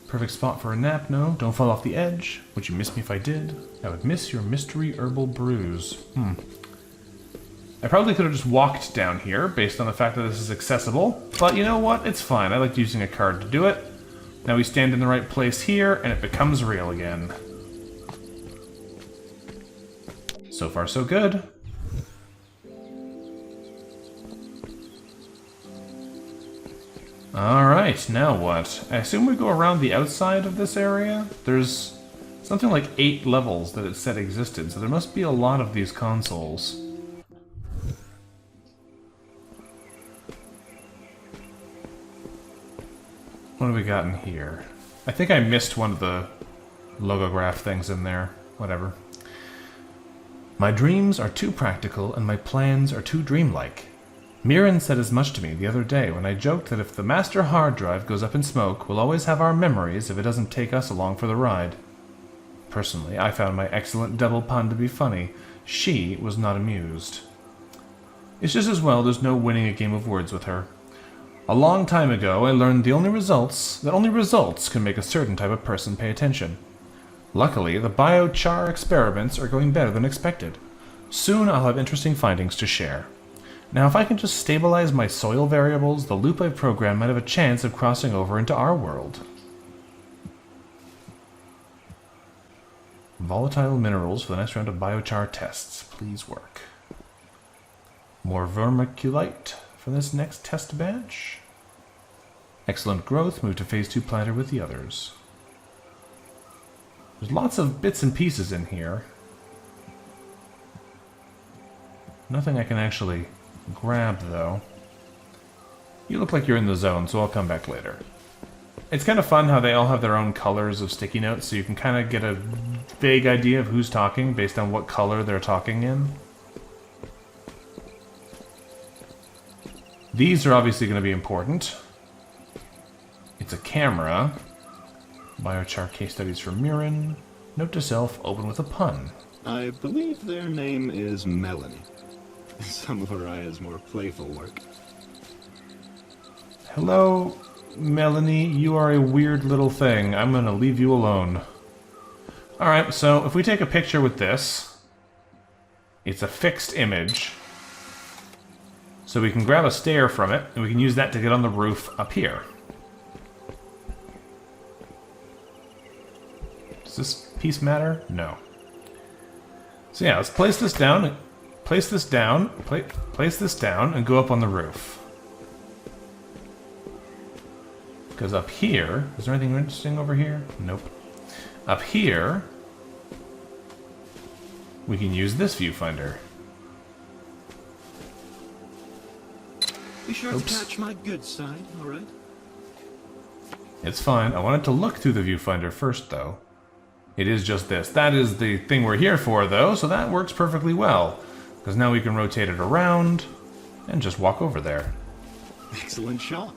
Perfect spot for a nap, no? Don't fall off the edge. Would you miss me if I did? I would miss your mystery herbal brews. I probably could have just walked down here, based on the fact that this is accessible. But you know what? It's fine. I liked using a card to do it. Now we stand in the right place here, and it becomes real again. So far, so good. Alright, now what? I assume we go around the outside of this area? There's something like 8 levels that it said existed, so there must be a lot of these consoles. What do we got in here? I think I missed one of the logograph things in there. Whatever. My dreams are too practical and my plans are too dreamlike. Mirren said as much to me the other day when I joked that if the master hard drive goes up in smoke, we'll always have our memories if it doesn't take us along for the ride. Personally, I found my excellent double pun to be funny. She was not amused. It's just as well there's no winning a game of words with her. A long time ago, I learned that only results can make a certain type of person pay attention. Luckily, the biochar experiments are going better than expected. Soon I'll have interesting findings to share. Now, if I can just stabilize my soil variables, the loop I've programmed might have a chance of crossing over into our world. Volatile minerals for the next round of biochar tests. Please work. More vermiculite for this next test batch. Excellent growth. Move to phase 2 planter with the others. There's lots of bits and pieces in here. Nothing I can actually grab, though. You look like you're in the zone, so I'll come back later. It's kind of fun how they all have their own colors of sticky notes, so you can kind of get a vague idea of who's talking based on what color they're talking in. These are obviously going to be important. It's a camera. Biochar case studies from Mirren. Note to self, open with a pun. I believe their name is Melanie. Some of Araya's more playful work. Hello, Melanie. You are a weird little thing. I'm going to leave you alone. Alright, so if we take a picture with this, it's a fixed image. So we can grab a stair from it, and we can use that to get on the roof up here. Does this piece matter? No. So yeah, let's place this down, place this down, place this down, and go up on the roof. Because up here, is there anything interesting over here? Nope. Up here, we can use this viewfinder. Be sure to catch my good side, alright? It's fine. I wanted to look through the viewfinder first, though. It is just this. That is the thing we're here for, though, so that works perfectly well. Because now we can rotate it around and just walk over there. Excellent shot.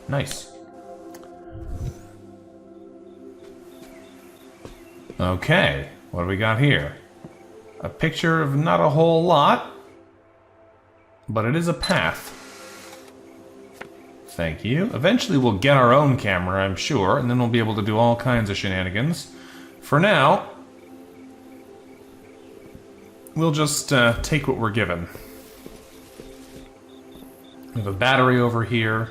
Nice. Okay, what do we got here? A picture of not a whole lot, but it is a path. Thank you. Eventually we'll get our own camera, I'm sure, and then we'll be able to do all kinds of shenanigans. For now, we'll just take what we're given. We have a battery over here.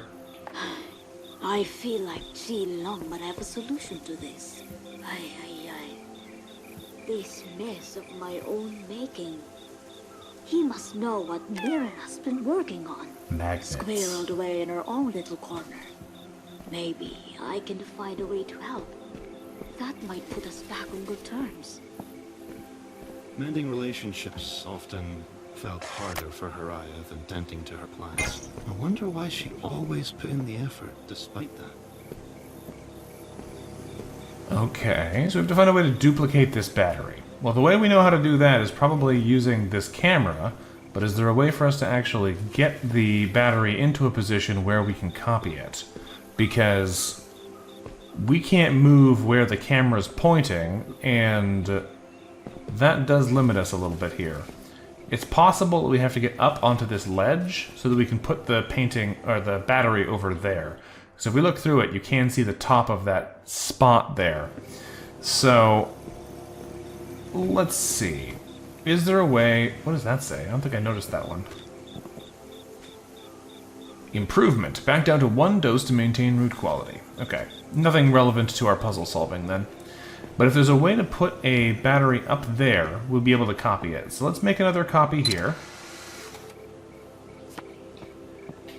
I feel like Ji Long might have a solution to this. This mess of my own making. He must know what Mirren has been working on. Magnets. Squirreled away in her own little corner. Maybe I can find a way to help. That might put us back on good terms. Mending relationships often felt harder for Haraya than tending to her plants. I wonder why she always put in the effort despite that. Okay, so we have to find a way to duplicate this battery. Well, the way we know how to do that is probably using this camera, but is there a way for us to actually get the battery into a position where we can copy it? Because we can't move where the camera's pointing, and that does limit us a little bit here. It's possible that we have to get up onto this ledge so that we can put the painting, or the battery over there. So if we look through it, you can see the top of that spot there. So, let's see. Is there a way... What does that say? I don't think I noticed that one. Improvement. Back down to 1 dose to maintain root quality. Okay. Nothing relevant to our puzzle solving then. But if there's a way to put a battery up there, we'll be able to copy it. So let's make another copy here.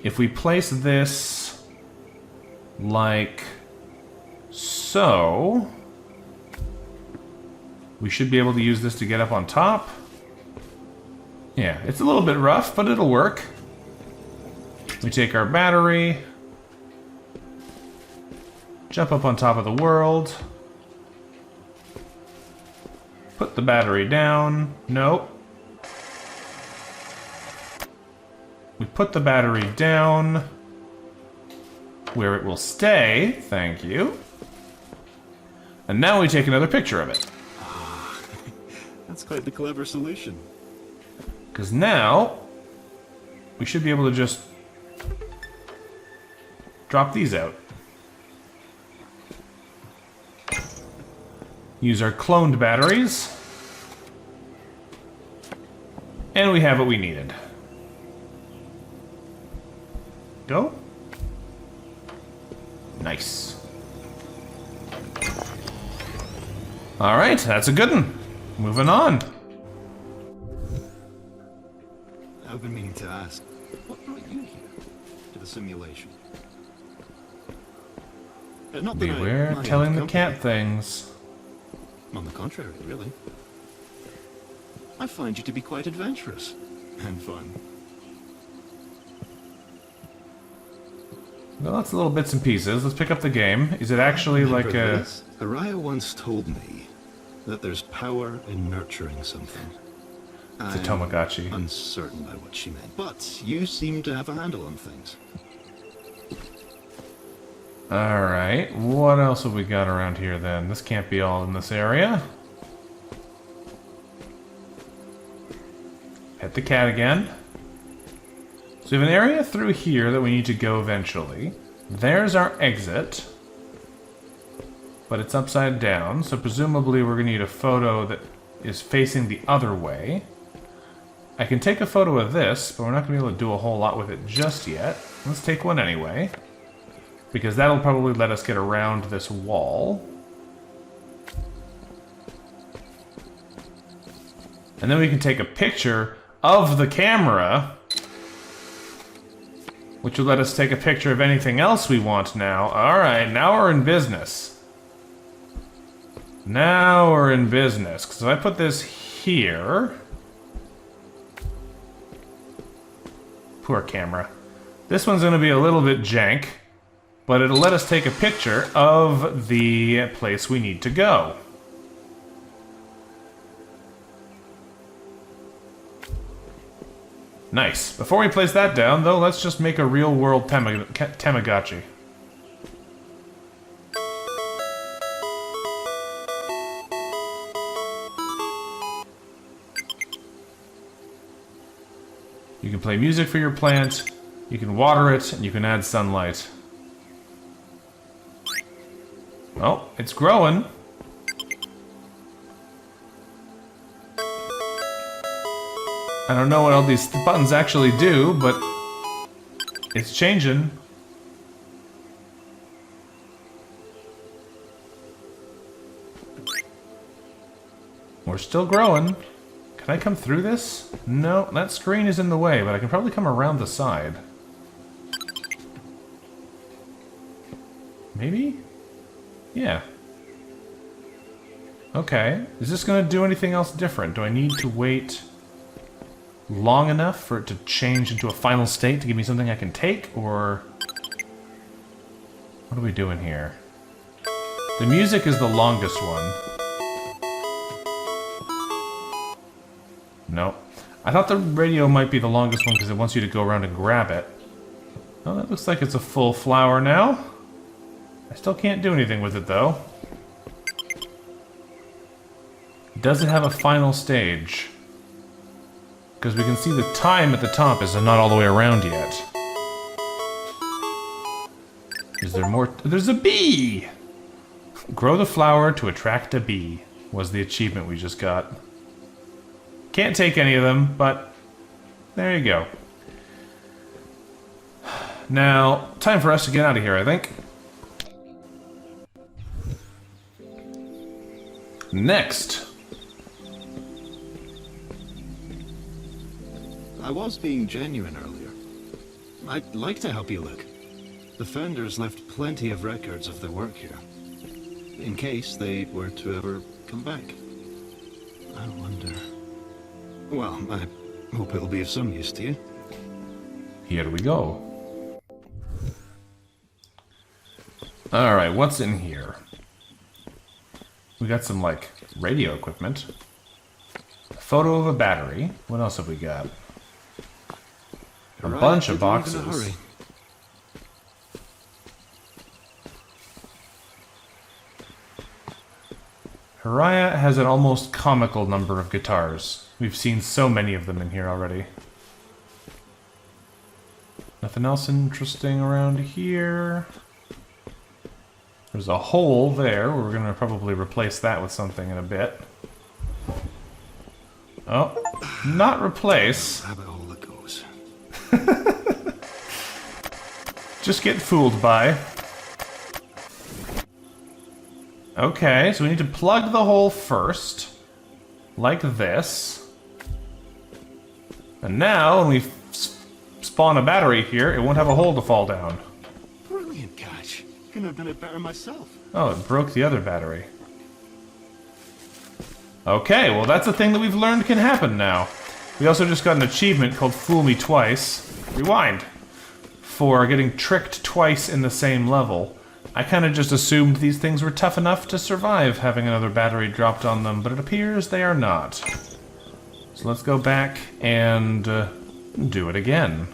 If we place this like so, we should be able to use this to get up on top. Yeah, it's a little bit rough, but it'll work. We take our battery, jump up on top of the world, put the battery down. Nope. We put the battery down where it will stay. Thank you. And now we take another picture of it. That's quite the clever solution. Because now we should be able to just drop these out. Use our cloned batteries. And we have what we needed. Go. Nice. Alright, that's a good one. Moving on. I've been meaning to ask, what brought you here to the simulation? Not that I Beware mind telling the company. cat things. On the contrary, really. I find you to be quite adventurous and fun. Well, that's little bits and pieces. Let's pick up the game. Is it actually like a... This? Araya once told me that there's power in nurturing something. It's a Tamagotchi. I'm uncertain by what she meant, but you seem to have a handle on things. Alright, what else have we got around here then? This can't be all in this area. Pet the cat again. So we have an area through here that we need to go eventually. There's our exit. but it's upside down, so presumably we're going to need a photo that is facing the other way. I can take a photo of this, but we're not going to be able to do a whole lot with it just yet. Let's take one anyway, because that'll probably let us get around this wall. And then we can take a picture of the camera, which will let us take a picture of anything else we want now. Alright, now we're in business. Now we're in business. Because if I put this here... Poor camera. This one's going to be a little bit jank, but it'll let us take a picture of the place we need to go. Nice. Before we place that down, though, let's just make a real-world Tamagotchi. You can play music for your plant, you can water it, and you can add sunlight. Oh, it's growing. I don't know what all these buttons actually do, but it's changing. We're still growing. Can I come through this? No, that screen is in the way, but I can probably come around the side. Maybe? Yeah. Okay. Is this going to do anything else different? Do I need to wait long enough for it to change into a final state to give me something I can take, or what are we doing here? The music is the longest one. No. I thought the radio might be the longest one because it wants you to go around and grab it. Oh, that looks like it's a full flower now. I still can't do anything with it, though. Does it have a final stage? Because we can see the time at the top is not all the way around yet. Is there more? There's a bee! Grow the flower to attract a bee was the achievement we just got. Can't take any of them, but there you go. Now, time for us to get out of here, I think. Next. I was being genuine earlier. I'd like to help you look. The founders left plenty of records of their work here, in case they were to ever come back. I wonder... Well, I hope it'll be of some use to you. Here we go. Alright, what's in here? We got some, like, radio equipment. A photo of a battery. What else have we got? A bunch of boxes. Haraya has an almost comical number of guitars. We've seen so many of them in here already. Nothing else interesting around here. There's a hole there. We're going to probably replace that with something in a bit. Oh, not replace. Rabbit hole that goes. Just get fooled by. Okay, so we need to plug the hole first. Like this. And now, when we spawn a battery here, it won't have a hole to fall down. Brilliant catch. Couldn't have done it better myself. Oh, it broke the other battery. Okay, well that's a thing that we've learned can happen now. We also just got an achievement called Fool Me Twice. Rewind. For getting tricked twice in the same level. I kind of just assumed these things were tough enough to survive having another battery dropped on them, but it appears they are not. So let's go back and do it again.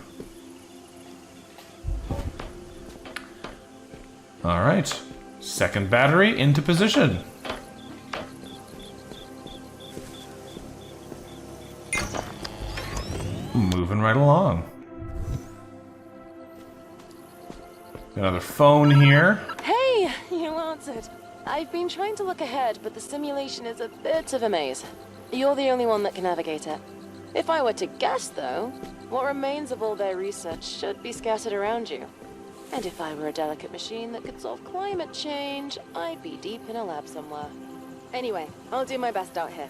Alright. Second battery into position. Moving right along. Got another phone here. Hey, you answered. I've been trying to look ahead, but the simulation is a bit of a maze. You're the only one that can navigate it. If I were to guess, though, what remains of all their research should be scattered around you. And if I were a delicate machine that could solve climate change, I'd be deep in a lab somewhere. Anyway, I'll do my best out here.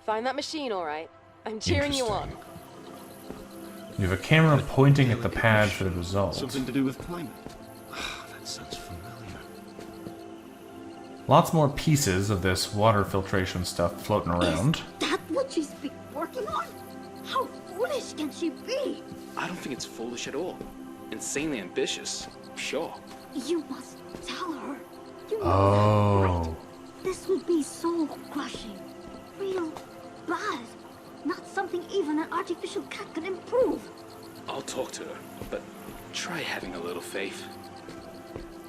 Find that machine, all right? I'm cheering you on. You have a camera pointing at the pad for the result. Something to do with climate. Ah, that sounds familiar. Lots more pieces of this water filtration stuff floating around. Is that what she's been working on? How foolish can she be? I don't think it's foolish at all. Insanely ambitious, sure. You must tell her. You know Oh. that, right? This would be soul crushing. Real bad. Not something even an artificial cat could improve. I'll talk to her, but try having a little faith.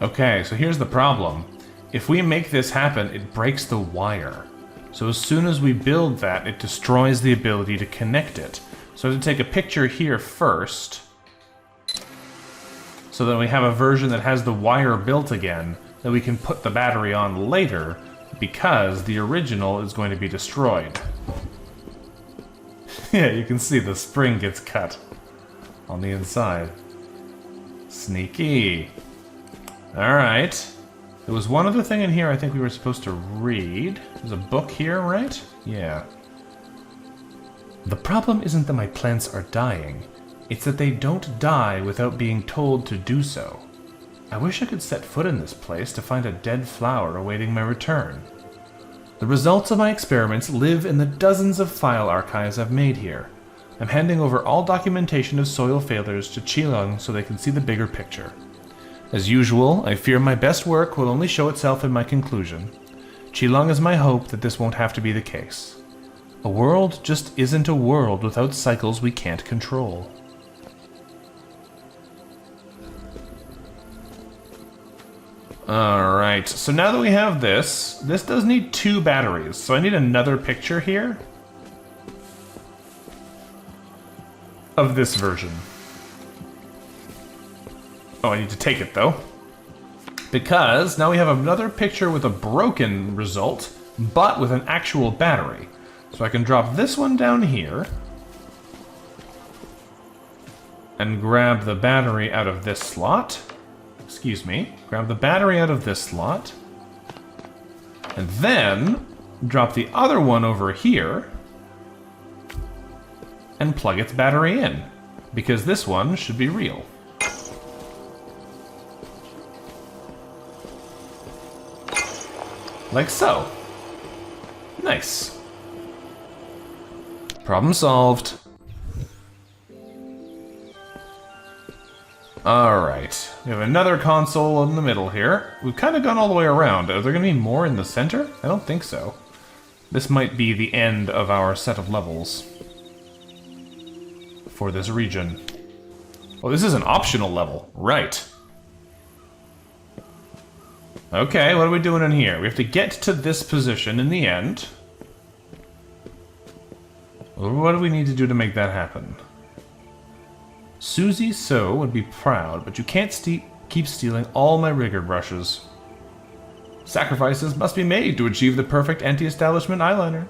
Okay, so here's the problem. If we make this happen, it breaks the wire. So as soon as we build that, it destroys the ability to connect it. So I have to take a picture here first, so that we have a version that has the wire built again, that we can put the battery on later, because the original is going to be destroyed. Yeah, you can see the spring gets cut on the inside. Sneaky. Alright. There was one other thing in here I think we were supposed to read. There's a book here, right? Yeah. The problem isn't that my plants are dying. It's that they don't die without being told to do so. I wish I could set foot in this place to find a dead flower awaiting my return. The results of my experiments live in the dozens of file archives I've made here. I'm handing over all documentation of soil failures to Qilong so they can see the bigger picture. As usual, I fear my best work will only show itself in my conclusion. Qilong is my hope that this won't have to be the case. A world just isn't a world without cycles we can't control. Alright, so now that we have this does need 2 batteries, so I need another picture here of this version. Oh, I need to take it though. Because now we have another picture with a broken result, but with an actual battery. So I can drop this one down here and grab the battery out of this slot. Excuse me. Grab the battery out of this slot. And then drop the other one over here and plug its battery in, because this one should be real. Like so. Nice. Problem solved. Alright. We have another console in the middle here. We've kind of gone all the way around. Are there going to be more in the center? I don't think so. This might be the end of our set of levels for this region. Oh, this is an optional level. Right. Okay, what are we doing in here? We have to get to this position in the end. What do we need to do to make that happen? Susie So would be proud, but you can't keep stealing all my rigger brushes. Sacrifices must be made to achieve the perfect anti-establishment eyeliner.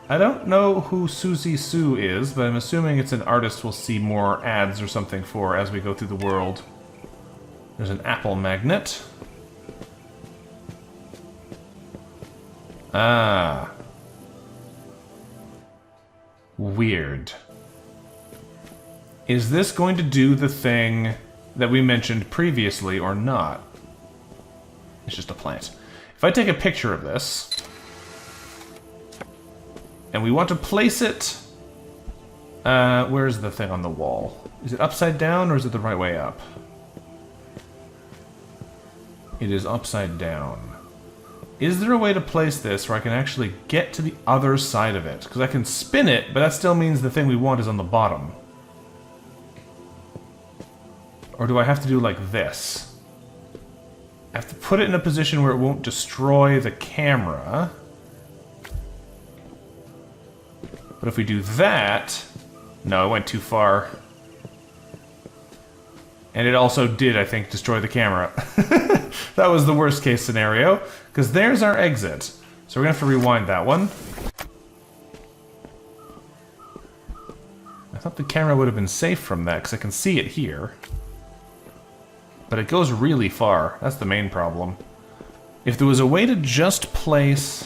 I don't know who Susie Sue is, but I'm assuming it's an artist we'll see more ads or something for as we go through the world. There's an apple magnet. Ah. Weird. Is this going to do the thing that we mentioned previously or not? It's just a plant. If I take a picture of this, and we want to place it... where's the thing on the wall? Is it upside down or is it the right way up? It is upside down. Is there a way to place this where I can actually get to the other side of it? Because I can spin it, but that still means the thing we want is on the bottom. Or do I have to do like this? I have to put it in a position where it won't destroy the camera. But if we do that... No, I went too far. And it also did, I think, destroy the camera. That was the worst case scenario, because there's our exit. So we're gonna have to rewind that one. I thought the camera would have been safe from that, because I can see it here. But it goes really far. That's the main problem. If there was a way to just place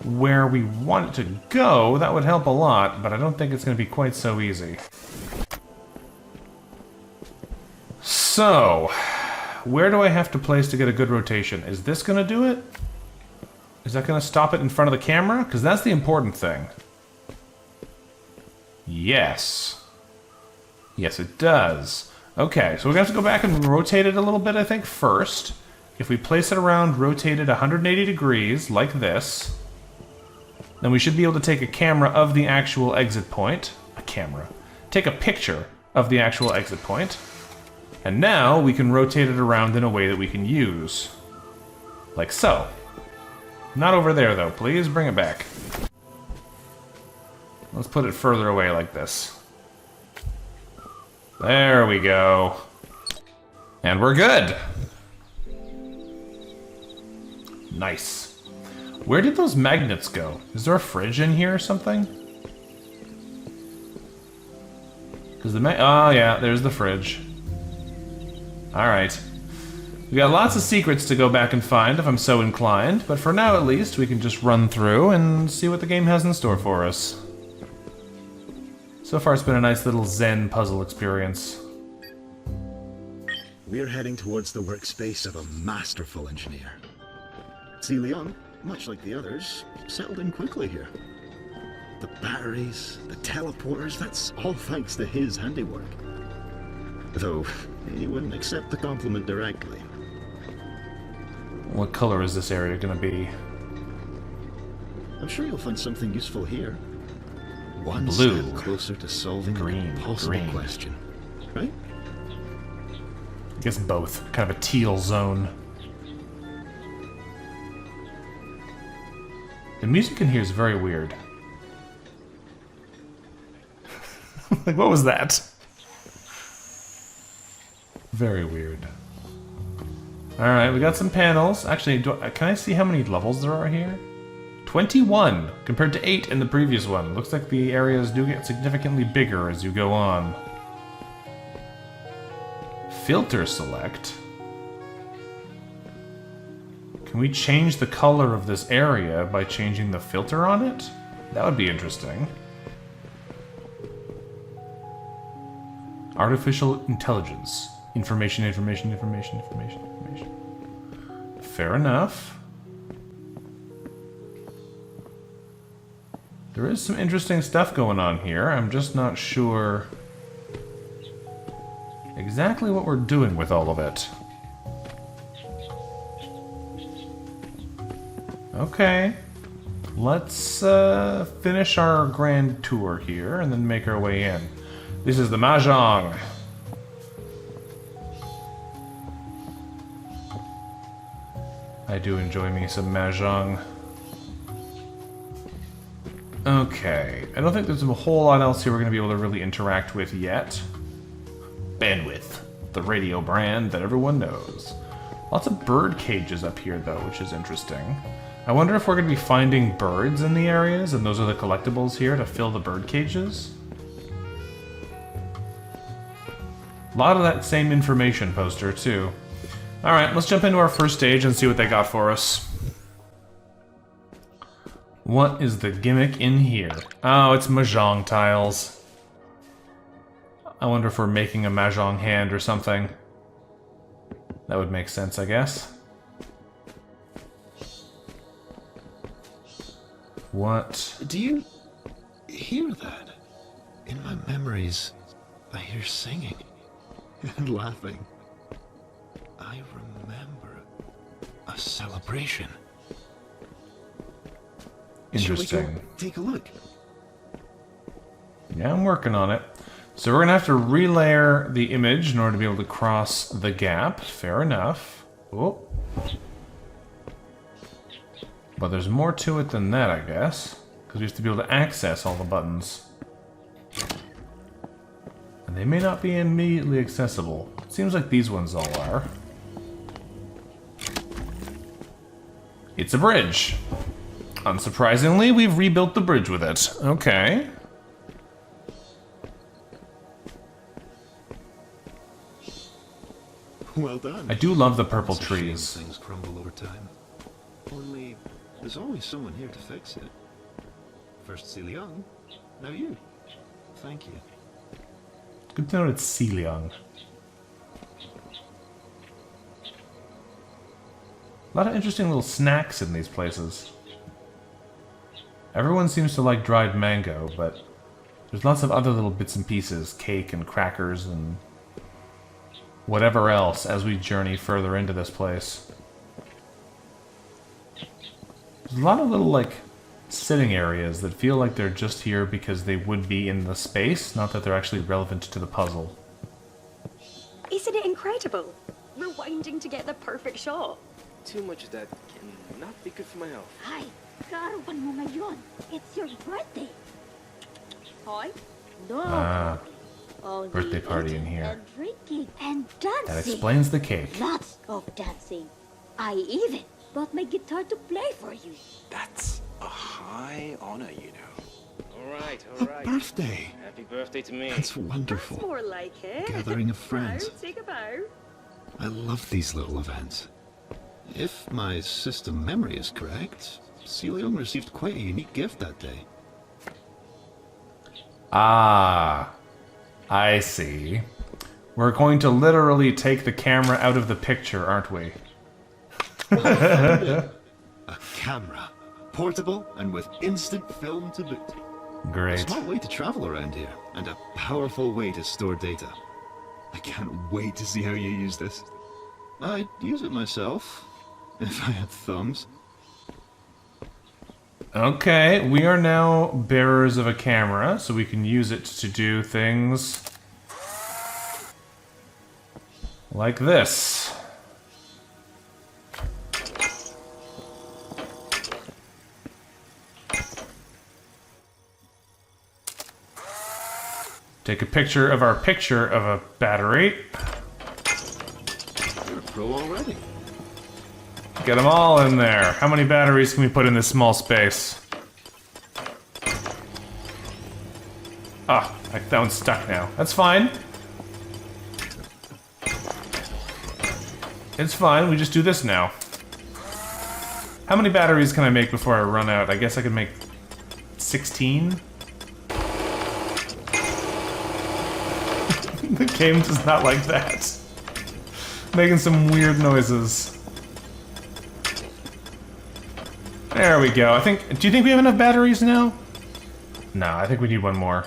where we want it to go, that would help a lot, but I don't think it's going to be quite so easy. So, where do I have to place to get a good rotation? Is this going to do it? Is that going to stop it in front of the camera? Because that's the important thing. Yes. Yes, it does. Okay, so we're going to have to go back and rotate it a little bit, I think, first. If we place it around, rotated 180 degrees, like this, then we should be able to take a camera of the actual exit point. Take a picture of the actual exit point. And now we can rotate it around in a way that we can use. Like so. Not over there, though. Please bring it back. Let's put it further away like this. There we go. And we're good. Nice. Where did those magnets go? Is there a fridge in here or something? Because oh yeah, there's the fridge. Alright. We got lots of secrets to go back and find if I'm so inclined, but for now at least we can just run through and see what the game has in store for us. So far it's been a nice little Zen puzzle experience. We're heading towards the workspace of a masterful engineer. See, Leon, much like the others, settled in quickly here. The batteries, the teleporters, that's all thanks to his handiwork. Though, he wouldn't accept the compliment directly. What color is this area gonna be? I'm sure you'll find something useful here. One Blue. step closer to solving an impossible question, right? I guess both. Kind of a teal zone. The music in here is very weird. Like, what was that? Very weird. Alright, we got some panels. Actually, can I see how many levels there are here? 21, compared to 8 in the previous one. Looks like the areas do get significantly bigger as you go on. Filter select. Can we change the color of this area by changing the filter on it? That would be interesting. Artificial intelligence. Information. Fair enough. There is some interesting stuff going on here. I'm just not sure exactly what we're doing with all of it. Okay. Let's finish our grand tour here and then make our way in. This is the Mahjong. I do enjoy me some Mahjong. Okay. I don't think there's a whole lot else here we're going to be able to really interact with yet. Bandwidth. The radio brand that everyone knows. Lots of bird cages up here, though, which is interesting. I wonder if we're going to be finding birds in the areas, and those are the collectibles here to fill the bird cages. A lot of that same information poster, too. Alright, let's jump into our first stage and see what they got for us. What is the gimmick in here? Oh, it's Mahjong tiles. I wonder if we're making a Mahjong hand or something. That would make sense, I guess. What? Do you hear that? In my memories, I hear singing and laughing. I remember a celebration. Interesting. Shall we go take a look? Yeah, I'm working on it. So we're going to have to relayer the image in order to be able to cross the gap. Fair enough. Oh. But there's more to it than that, I guess. Because we have to be able to access all the buttons. And they may not be immediately accessible. Seems like these ones all are. It's a bridge. Unsurprisingly, we've rebuilt the bridge with it. Okay. Well done. I do love the purple It's a shame trees. things crumble over time. Only, there's always someone here to fix it. First Young, now you. Thank you. Good to know it's Sealiang. A lot of interesting little snacks in these places. Everyone seems to like dried mango, but there's lots of other little bits and pieces, cake and crackers and whatever else as we journey further into this place. There's a lot of little, like, sitting areas that feel like they're just here because they would be in the space, not that they're actually relevant to the puzzle. Isn't it incredible? Rewinding to get the perfect shot. Too much of that can not be good for my health. Hi, karawan mo ngayon. It's your birthday. Hoy? No. Ah, Only birthday party in eating here. and drinking and dancing. that explains the cake. Lots of dancing. I even bought my guitar to play for you. That's a high honor, you know. Alright, A alright. birthday! Happy birthday to me. That's That's wonderful. more like it. Gathering of friends. Bow, take a bow. I love these little events. If my system memory is correct, Young received quite a unique gift that day. Ah, I see. We're going to literally take the camera out of the picture, aren't we? A camera. Portable and with instant film to boot. A Great. smart way to travel around here, and a powerful way to store data. I can't wait to see how you use this. I'd use it myself, if I had thumbs. Okay, we are now bearers of a camera, so we can use it to do things like this. Take a picture of a battery. You're a pro already. Get them all in there. How many batteries can we put in this small space? Ah, that one's stuck now. That's fine. It's fine, we just do this now. How many batteries can I make before I run out? I guess I could make 16? The game does not like that. Making some weird noises. There we go. Do you think we have enough batteries now? No, I think we need one more.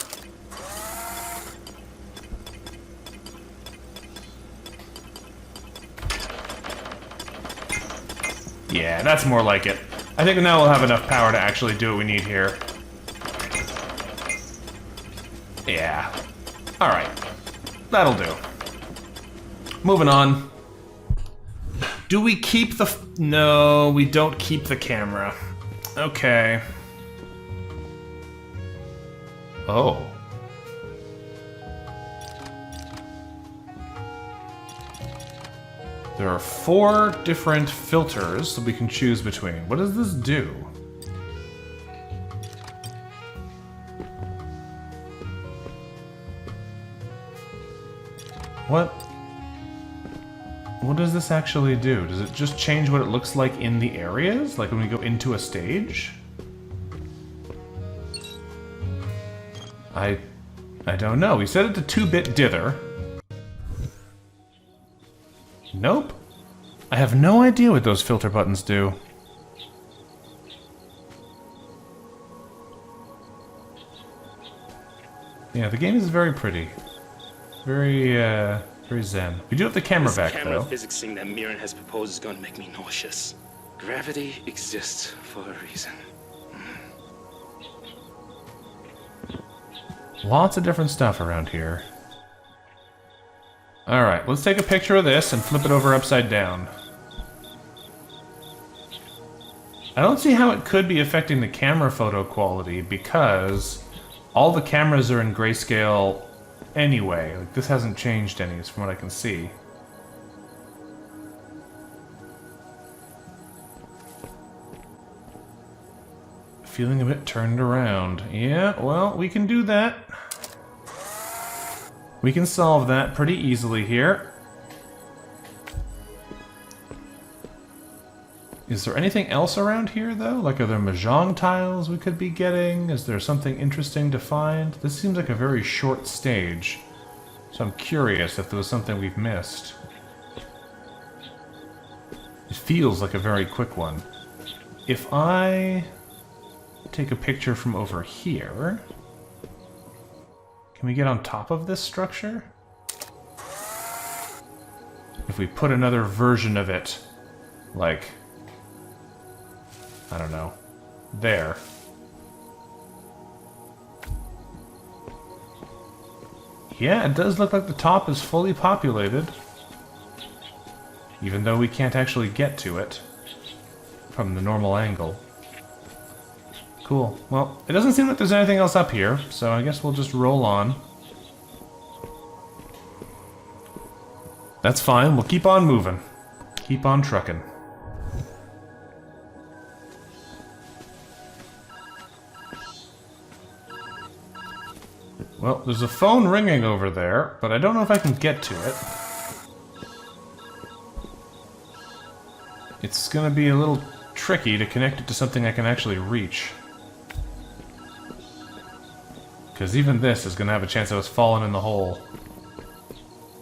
Yeah, that's more like it. I think now we'll have enough power to actually do what we need here. Yeah. Alright. That'll do. Moving on. Do we keep the... No, we don't keep the camera. Okay. Oh. There are 4 different filters that we can choose between. What does this do? What does this actually do? Does it just change what it looks like in the areas? Like when we go into a stage? I don't know. We set it to 2-bit dither. Nope. I have no idea what those filter buttons do. Yeah, the game is very pretty. Very zen. We do have the camera This back, camera though. physics thing that Mirren has proposed is going to make me nauseous. Gravity exists for a reason. Lots of different stuff around here. Alright, let's take a picture of this and flip it over upside down. I don't see how it could be affecting the camera photo quality because all the cameras are in grayscale anyway. Like, this hasn't changed any, from what I can see. feeling a bit turned around. Yeah, well, we can do that. We can solve that pretty easily here. Is there anything else around here, though? Like, are there mahjong tiles we could be getting? Is there something interesting to find? This seems like a very short stage, so I'm curious if there was something we've missed. It feels like a very quick one. If I take a picture from over here, can we get on top of this structure? If we put another version of it, like, I don't know, there. Yeah, it does look like the top is fully populated, even though we can't actually get to it from the normal angle. Cool. Well, it doesn't seem like there's anything else up here, so I guess we'll just roll on. That's fine, we'll keep on moving. Keep on trucking. Well, there's a phone ringing over there, but I don't know if I can get to it. It's gonna be a little tricky to connect it to something I can actually reach. Because even this is gonna have a chance of us falling in the hole.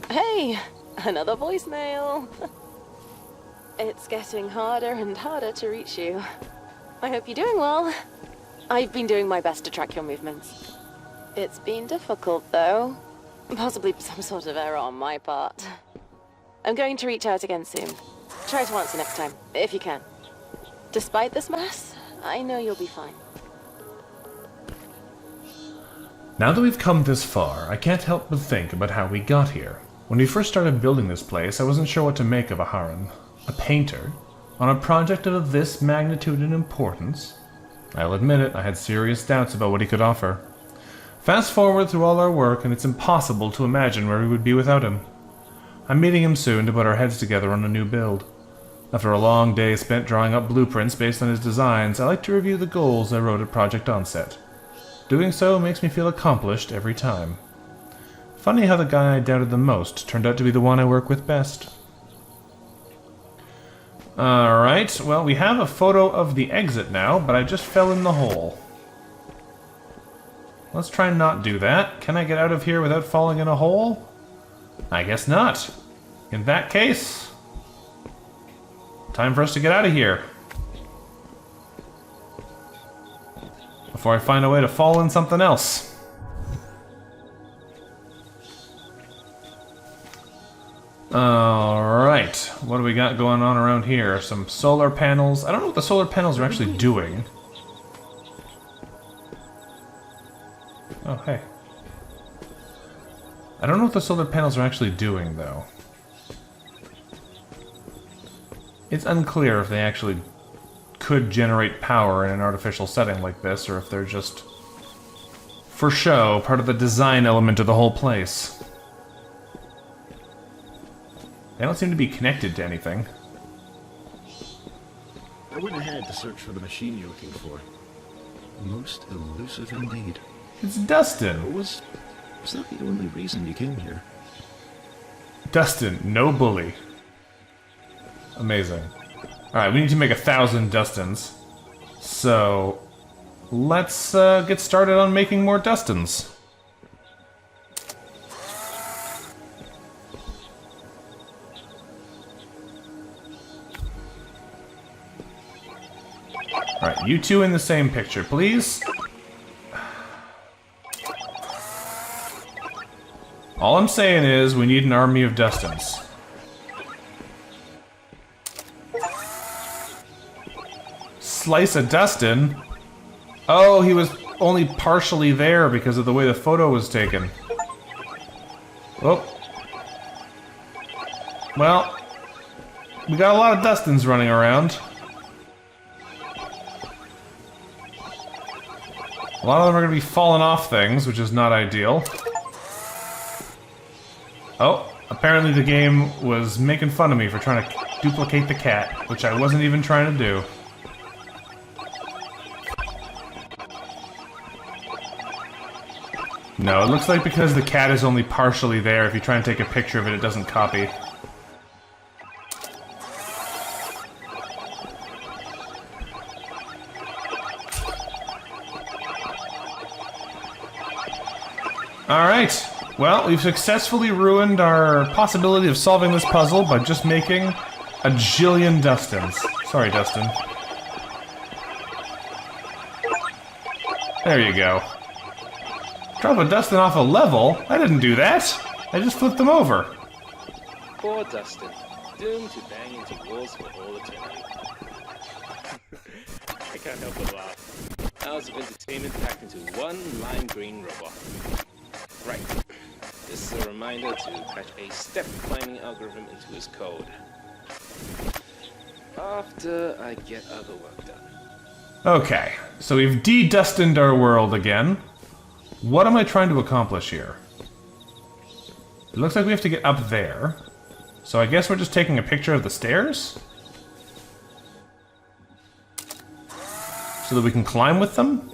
Hey, another voicemail. It's getting harder and harder to reach you. I hope you're doing well. I've been doing my best to track your movements. It's been difficult, though. Possibly some sort of error on my part. I'm going to reach out again soon. Try to answer next time, if you can. Despite this mess, I know you'll be fine. Now that we've come this far, I can't help but think about how we got here. When we first started building this place, I wasn't sure what to make of Aharon. A painter? On a project of this magnitude and importance? I'll admit it, I had serious doubts about what he could offer. Fast forward through all our work, and it's impossible to imagine where we would be without him. I'm meeting him soon to put our heads together on a new build. After a long day spent drawing up blueprints based on his designs, I like to review the goals I wrote at Project Onset. Doing so makes me feel accomplished every time. Funny how the guy I doubted the most turned out to be the one I work with best. Alright, well, we have a photo of the exit now, but I just fell in the hole. Let's try and not do that. Can I get out of here without falling in a hole? I guess not. In that case, time for us to get out of here. Before I find a way to fall in something else. Alright, what do we got going on around here? Some solar panels. I don't know what the solar panels are actually doing. Oh, hey. I don't know what the solar panels are actually doing, though. It's unclear if they actually could generate power in an artificial setting like this, or if they're just, for show, part of the design element of the whole place. They don't seem to be connected to anything. I went ahead to search for the machine you're looking for. Most elusive indeed. It's Dustin. Was that the only reason you came here? Dustin, no bully. Amazing. Alright, we need to make 1,000 Dustins. So, let's get started on making more Dustins. Alright, you two in the same picture, please. All I'm saying is, we need an army of Dustins. Slice a Dustin? Oh, he was only partially there because of the way the photo was taken. Oh. Well, we got a lot of Dustins running around. A lot of them are going to be falling off things, which is not ideal. Oh, apparently the game was making fun of me for trying to duplicate the cat, which I wasn't even trying to do. No, it looks like because the cat is only partially there, if you try and take a picture of it, it doesn't copy. Alright, well, we've successfully ruined our possibility of solving this puzzle by just making a jillion Dustins. Sorry, Dustin. There you go. Drop a Dustin off a level? I didn't do that. I just flipped them over. Poor Dustin, doomed to bang into walls for all eternity. I can't help but laugh. Hours of entertainment packed into one lime green robot. Right. This is a reminder to patch a step climbing algorithm into his code. After I get other work done. Okay, so we've de-Dustined our world again. What am I trying to accomplish here? It looks like we have to get up there. So I guess we're just taking a picture of the stairs? So that we can climb with them?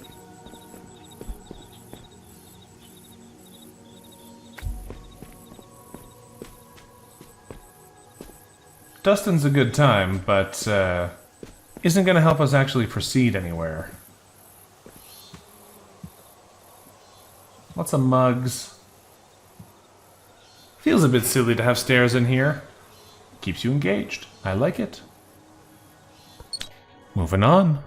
Dustin's a good time, but isn't going to help us actually proceed anywhere. Lots of mugs. Feels a bit silly to have stairs in here. Keeps you engaged. I like it. Moving on.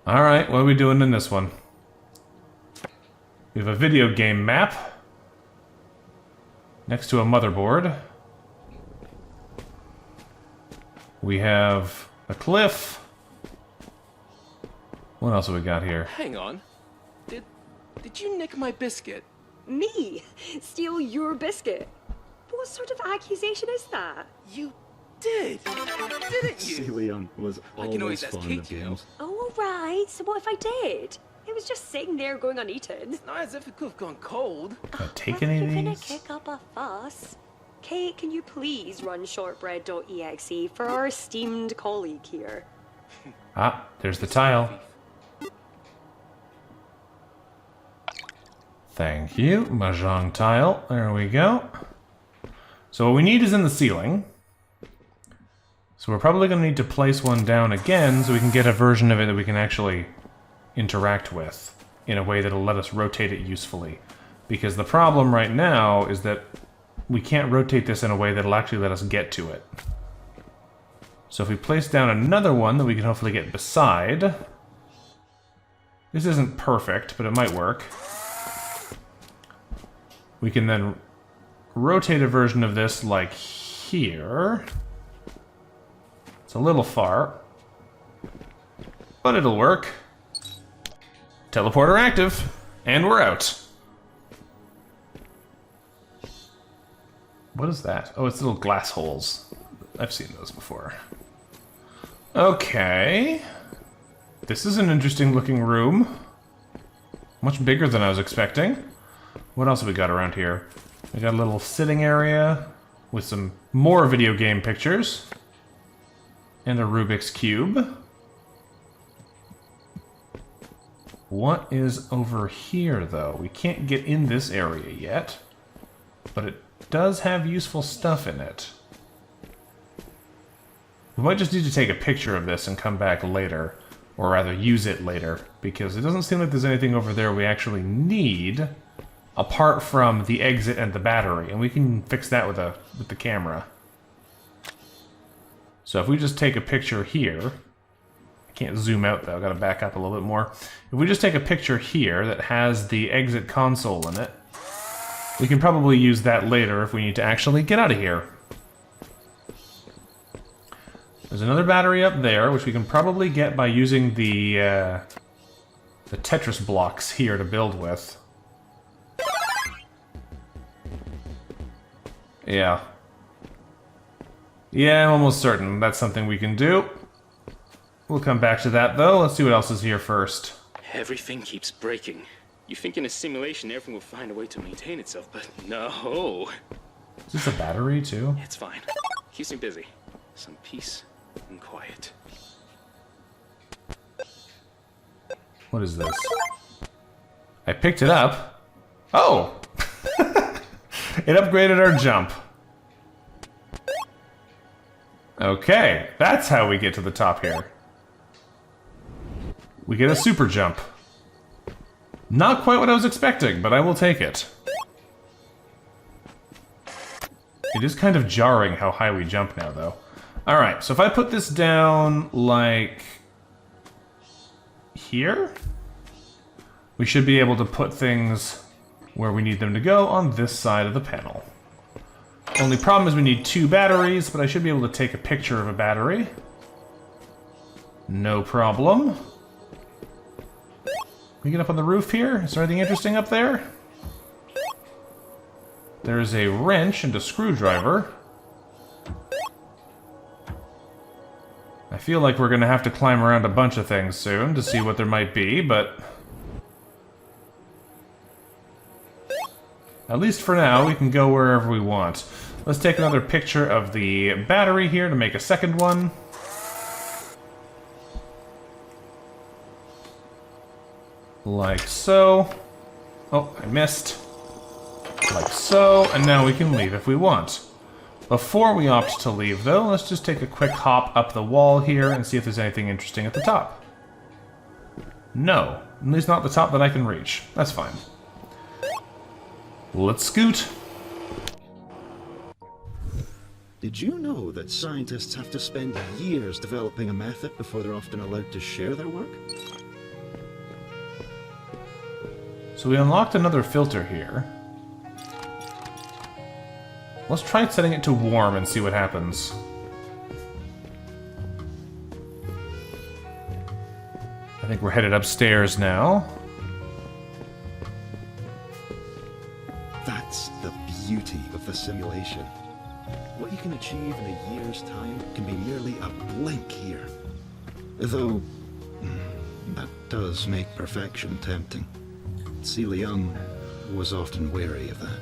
Alright, what are we doing in this one? We have a video game map. Next to a motherboard. We have a cliff. What else have we got here? Hang on. Did you nick my biscuit? Me? Steal your biscuit? What sort of accusation is that? You did, didn't you? See, Leon was I can always always ask fond Kate, of you know. games. Oh, alright. So what if I did? It was just sitting there going uneaten. It's not as if it could have gone cold. Can I take Well, any if of you're gonna these? kick up a fuss. Kate, can you please run shortbread.exe for our esteemed colleague here? Ah, there's the tile. Thank you, Mahjong tile. There we go. So what we need is in the ceiling. So we're probably going to need to place one down again so we can get a version of it that we can actually interact with in a way that'll let us rotate it usefully. Because the problem right now is that we can't rotate this in a way that'll actually let us get to it. So if we place down another one that we can hopefully get beside... This isn't perfect, but it might work. We can then rotate a version of this like here. It's a little far, but it'll work. Teleporter active, and we're out. What is that? Oh, it's little glass holes. I've seen those before. Okay. This is an interesting looking room. Much bigger than I was expecting. What else have we got around here? We got a little sitting area with some more video game pictures. And a Rubik's Cube. What is over here, though? We can't get in this area yet. But it does have useful stuff in it. We might just need to take a picture of this and come back later. Or rather, use it later. Because it doesn't seem like there's anything over there we actually need. Apart from the exit and the battery. And we can fix that with the camera. So if we just take a picture here... I can't zoom out though, I've got to back up a little bit more. If we just take a picture here that has the exit console in it, we can probably use that later if we need to actually get out of here. There's another battery up there, which we can probably get by using the Tetris blocks here to build with. Yeah. Yeah, I'm almost certain that's something we can do. We'll come back to that, though. Let's see what else is here first. Everything keeps breaking. You think in a simulation everything will find a way to maintain itself, but no. Is this a battery, too? It's fine. Keeps me busy. Some peace and quiet. What is this? I picked it up. Oh! It upgraded our jump. Okay, that's how we get to the top here. We get a super jump. Not quite what I was expecting, but I will take it. It is kind of jarring how high we jump now, though. Alright, so if I put this down, like... here? We should be able to put things where we need them to go on this side of the panel. Only problem is we need 2 batteries, but I should be able to take a picture of a battery. No problem. We get up on the roof here? Is there anything interesting up there? There's a wrench and a screwdriver. I feel like we're gonna have to climb around a bunch of things soon to see what there might be, but... at least for now, we can go wherever we want. Let's take another picture of the battery here to make a second one. Like so. Oh, I missed. Like so, and now we can leave if we want. Before we opt to leave, though, let's just take a quick hop up the wall here and see if there's anything interesting at the top. No, at least not the top that I can reach. That's fine. Let's scoot. Did you know that scientists have to spend years developing a method before they're often allowed to share their work? So we unlocked another filter here. Let's try setting it to warm and see what happens. I think we're headed upstairs now. That's the beauty of the simulation. What you can achieve in a year's time can be merely a blink here. Though, that does make perfection tempting. Celia Young was often wary of that.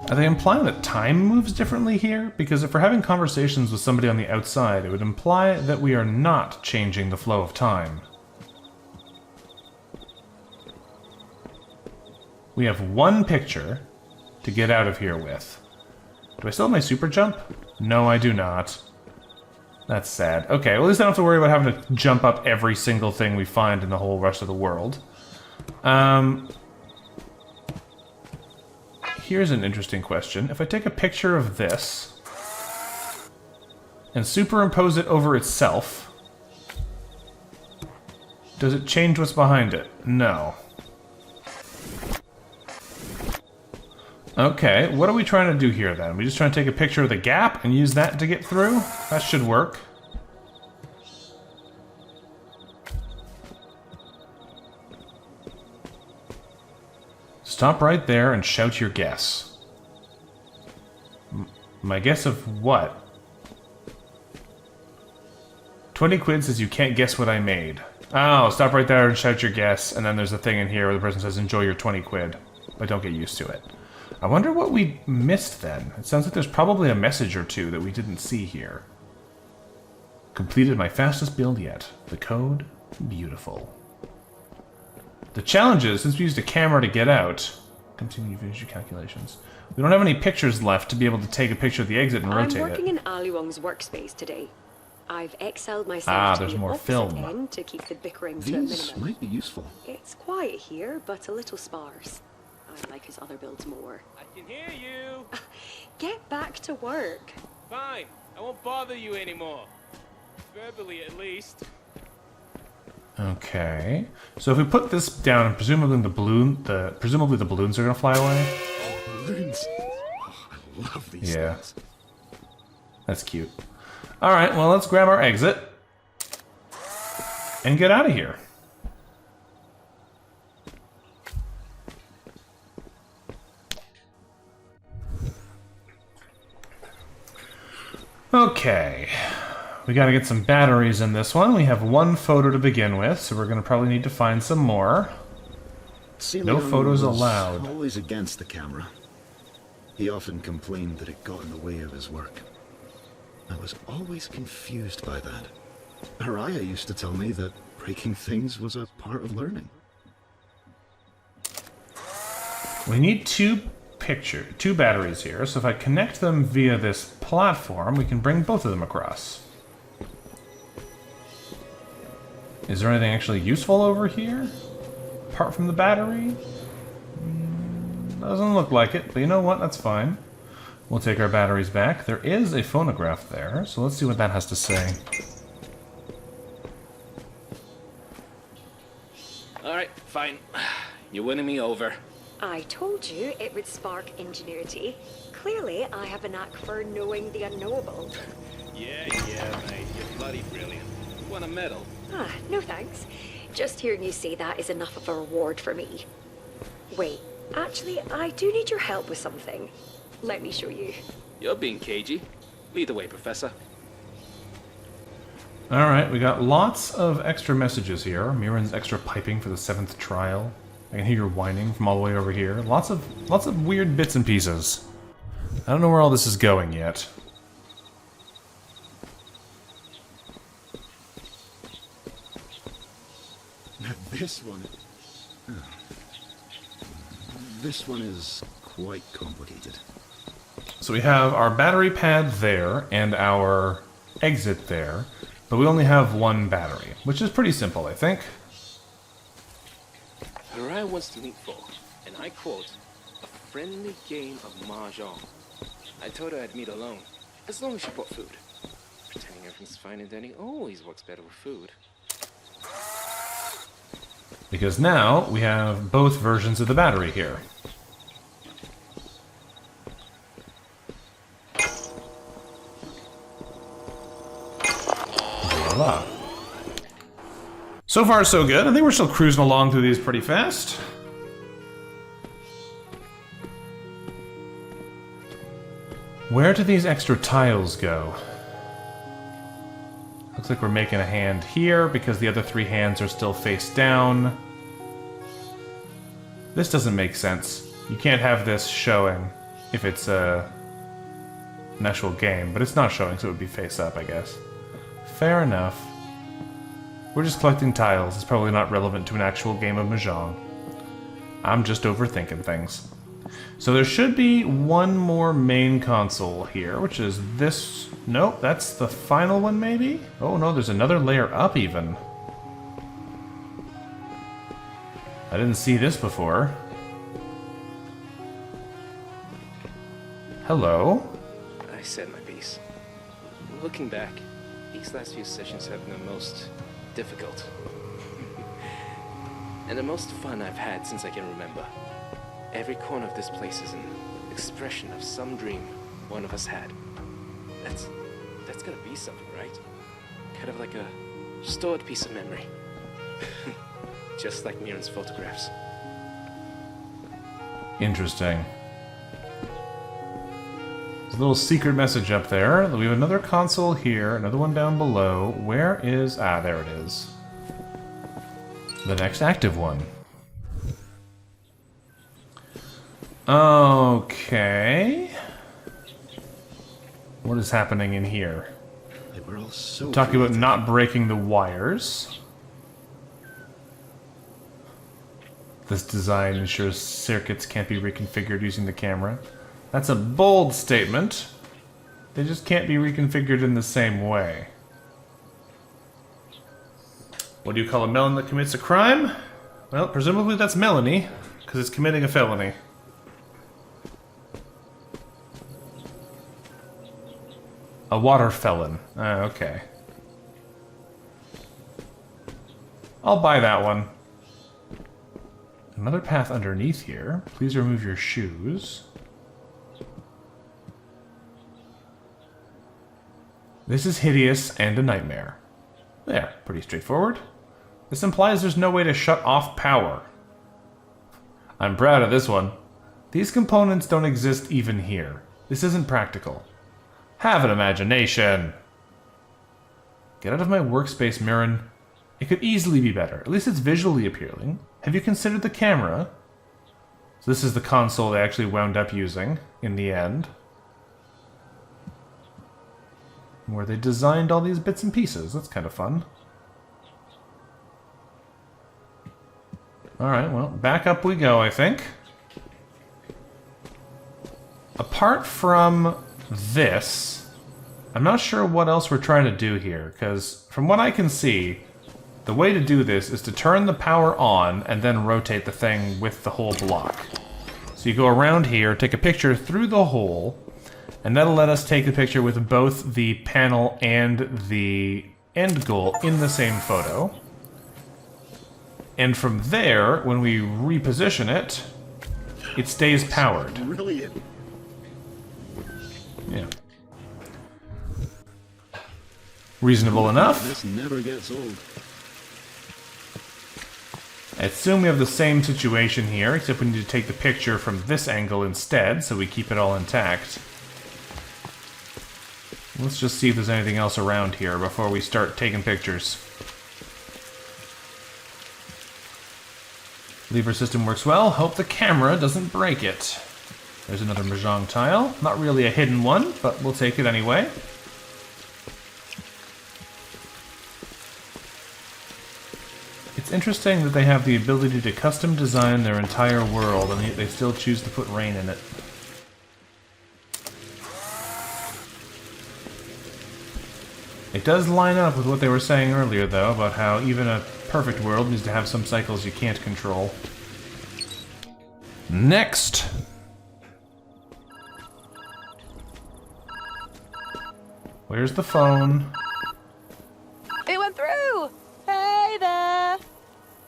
Are they implying that time moves differently here? Because if we're having conversations with somebody on the outside, it would imply that we are not changing the flow of time. We have 1 picture to get out of here with. Do I still have my super jump? No, I do not. That's sad. Okay, well, at least I don't have to worry about having to jump up every single thing we find in the whole rest of the world. Here's an interesting question. If I take a picture of this and superimpose it over itself, does it change what's behind it? No. Okay, what are we trying to do here then? We just trying to take a picture of the gap and use that to get through? That should work. Stop right there and shout your guess. My guess of what? 20 quid says you can't guess what I made. Oh, stop right there and shout your guess, and then there's a thing in here where the person says enjoy your 20 quid, but don't get used to it. I wonder what we missed then. It sounds like there's probably a message or two that we didn't see here. Completed my fastest build yet. The code? Beautiful. The challenge is, since we used a camera to get out, continue to finish your calculations. We don't have any pictures left to be able to take a picture of the exit and rotate it. I'm working in Ali Wong's workspace today. I've excelled myself to there's the more opposite film. end to keep the bickering to a These minimum. might be useful. It's quiet here, but a little sparse. I like his other builds more. I can hear you. Get back to work. Fine. I won't bother you anymore. Verbally, at least. Okay. So if we put this down, and presumably the balloons are gonna fly away. Balloons. Oh, I love these Yeah. things. That's cute. All right. Well, let's grab our exit and get out of here. Okay, we gotta get some batteries in this one. We have 1 photo to begin with, so we're gonna probably need to find some more. Celia No photos was allowed. Always against the camera. He often complained that it got in the way of his work. I was always confused by that. Araya used to tell me that breaking things was a part of learning. We need two batteries here, so if I connect them via this platform, we can bring both of them across. Is there anything actually useful over here? Apart from the battery? Doesn't look like it, but you know what? That's fine. We'll take our batteries back. There is a phonograph there, so let's see what that has to say. Alright, fine. You're winning me over. I told you it would spark ingenuity. Clearly, I have a knack for knowing the unknowable. Yeah, mate. You're bloody brilliant. Want a medal? Ah, no thanks. Just hearing you say that is enough of a reward for me. Wait, actually, I do need your help with something. Let me show you. You're being cagey. Lead the way, Professor. Alright, we got lots of extra messages here. Mirren's extra piping for the 7th trial. I can hear your whining from all the way over here. Lots of weird bits and pieces. I don't know where all this is going yet. This one is quite complicated. So we have our battery pad there and our exit there, but we only have one battery, which is pretty simple, I think. Hirai wants to meet for, and I quote, a friendly game of mahjong. I told her I'd meet alone, as long as she brought food. Pretending everything's fine and dandy always works better with food. Because now we have both versions of the battery here. Voila. So far, so good. I think we're still cruising along through these pretty fast. Where do these extra tiles go? Looks like we're making a hand here because the other 3 hands are still face down. This doesn't make sense. You can't have this showing if it's an actual game, but it's not showing, so it would be face up, I guess. Fair enough. We're just collecting tiles. It's probably not relevant to an actual game of Mahjong. I'm just overthinking things. So there should be one more main console here, which is this... Nope, that's the final one, maybe? Oh no, there's another layer up, even. I didn't see this before. Hello? I said my piece. Looking back, these last few sessions have been the most difficult. And the most fun I've had since I can remember. Every corner of this place is an expression of some dream one of us had. That's gotta be something, right? Kind of like a stored piece of memory. Just like Mirren's photographs. Interesting. There's a little secret message up there. We have another console here, another one down below. Where is... Ah, there it is. The next active one. Okay. What is happening in here? They were all so Talking about creative. not breaking the wires. This design ensures circuits can't be reconfigured using the camera. That's a bold statement. They just can't be reconfigured in the same way. What do you call a melon that commits a crime? Well, presumably that's Melanie, because it's committing a felony. A water felon. Okay. I'll buy that one. Another path underneath here. Please remove your shoes. This is hideous and a nightmare. There, pretty straightforward. This implies there's no way to shut off power. I'm proud of this one. These components don't exist even here. This isn't practical. Have an imagination! Get out of my workspace, Mirren. It could easily be better. At least it's visually appealing. Have you considered the camera? So this is the console they actually wound up using in the end. Where they designed all these bits and pieces. That's kind of fun. Alright, well, back up we go, I think. apart from this, I'm not sure what else we're trying to do here, because from what I can see, the way to do this is to turn the power on and then rotate the thing with the whole block. So you go around here, take a picture through the hole, and that'll let us take the picture with both the panel and the end goal in the same photo. And from there, when we reposition it, it stays powered. Brilliant. Yeah. Reasonable enough. This never gets old. I assume we have the same situation here, except we need to take the picture from this angle instead, so we keep it all intact. Let's just see if there's anything else around here before we start taking pictures. Lever system works well. Hope the camera doesn't break it. There's another Mahjong tile. Not really a hidden one, but we'll take it anyway. It's interesting that they have the ability to custom design their entire world, and yet they still choose to put rain in it. It does line up with what they were saying earlier, though, about how even a perfect world needs to have some cycles you can't control. Next! Where's the phone? It went through! Hey there!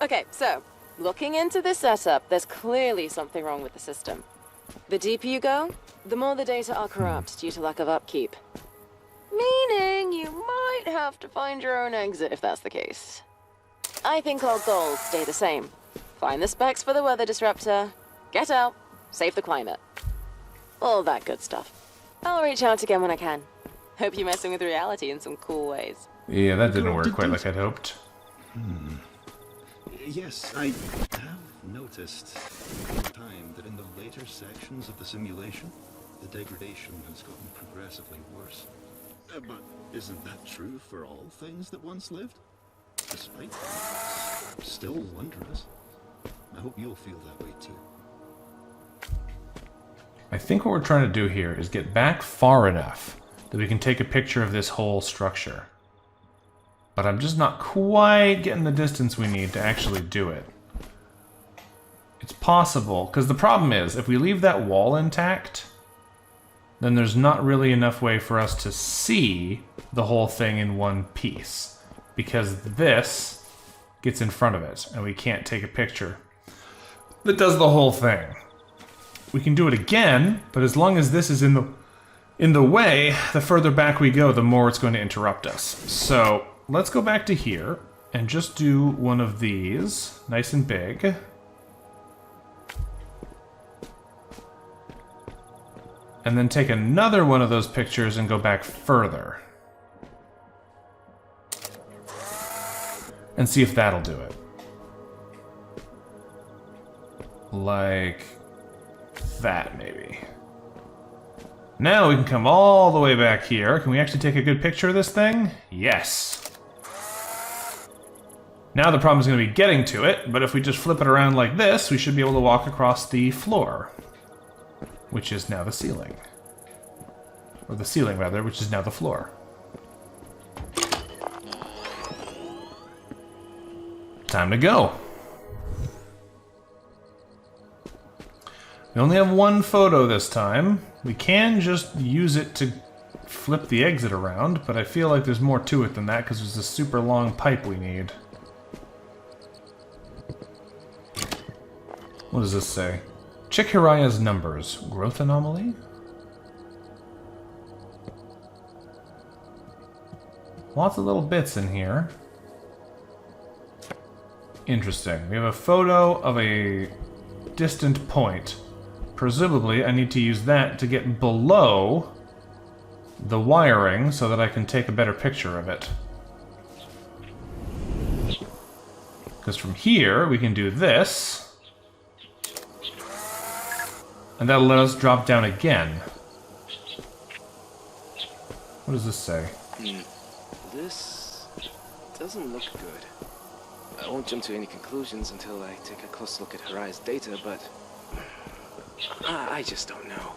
Okay, so, looking into this setup, there's clearly something wrong with the system. The deeper you go, the more the data are corrupt due to lack of upkeep. Meaning you might have to find your own exit if that's the case. I think our goals stay the same. Find the specs for the weather disruptor, get out, save the climate. All that good stuff. I'll reach out again when I can. Hope you're messing with reality in some cool ways. Yeah, that didn't work quite like I'd hoped. Yes, I have noticed over time that in the later sections of the simulation, the degradation has gotten progressively worse. But isn't that true for all things that once lived? Despite that, it's still wondrous. I hope you'll feel that way too. I think what we're trying to do here is get back far enough that we can take a picture of this whole structure. But I'm just not quite getting the distance we need to actually do it. It's possible, because the problem is, if we leave that wall intact, then there's not really enough way for us to see the whole thing in one piece. Because this gets in front of it, and we can't take a picture that does the whole thing. We can do it again, but as long as this is in the way, the further back we go, the more it's going to interrupt us. So let's go back to here and just do one of these, nice and big. And then take another one of those pictures and go back further. And see if that'll do it. Like that, maybe. Now we can come all the way back here. Can we actually take a good picture of this thing? Yes. Now the problem is going to be getting to it, but if we just flip it around like this, we should be able to walk across the floor. Which is now the ceiling. Or the ceiling, rather, which is now the floor. Time to go. We only have one photo this time. We can just use it to flip the exit around, but I feel like there's more to it than that because there's a super long pipe we need. What does this say? Check Hiraya's numbers. Growth anomaly? Lots of little bits in here. Interesting. We have a photo of a distant point. Presumably, I need to use that to get below the wiring so that I can take a better picture of it. Because from here, we can do this. And that'll let us drop down again. What does this say? This doesn't look good. I won't jump to any conclusions until I take a close look at Hiraya's data, but I just don't know.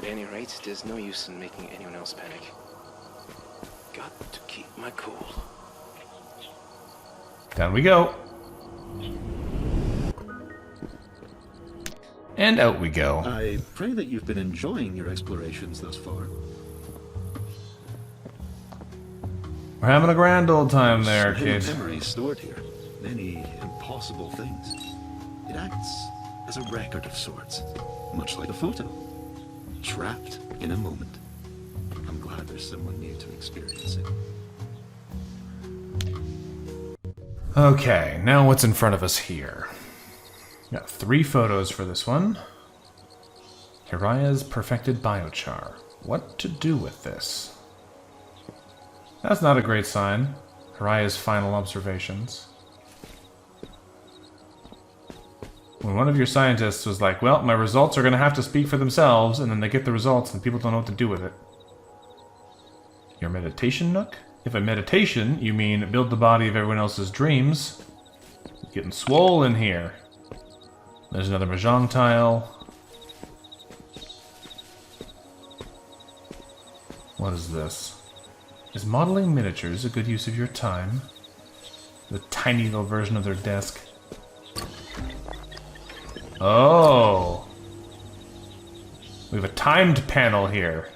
At any rate, there's no use in making anyone else panic. Got to keep my cool. Down we go. And out we go. I pray that you've been enjoying your explorations thus far. We're having a grand old time there, Many kid. memories stored here. Many impossible things. It acts as a record of sorts, much like a photo. Trapped in a moment. I'm glad there's someone new to experience it. Okay, now what's in front of us here? Got 3 photos for this one. Hiraya's perfected biochar. What to do with this? That's not a great sign. Hiraya's final observations. When one of your scientists was like, well, my results are going to have to speak for themselves, and then they get the results and people don't know what to do with it. Your meditation nook? If by meditation you mean build the body of everyone else's dreams, it's getting swole in here. There's another mahjong tile. What is this? Is modeling miniatures a good use of your time? The tiny little version of their desk. Oh! We have a timed panel here.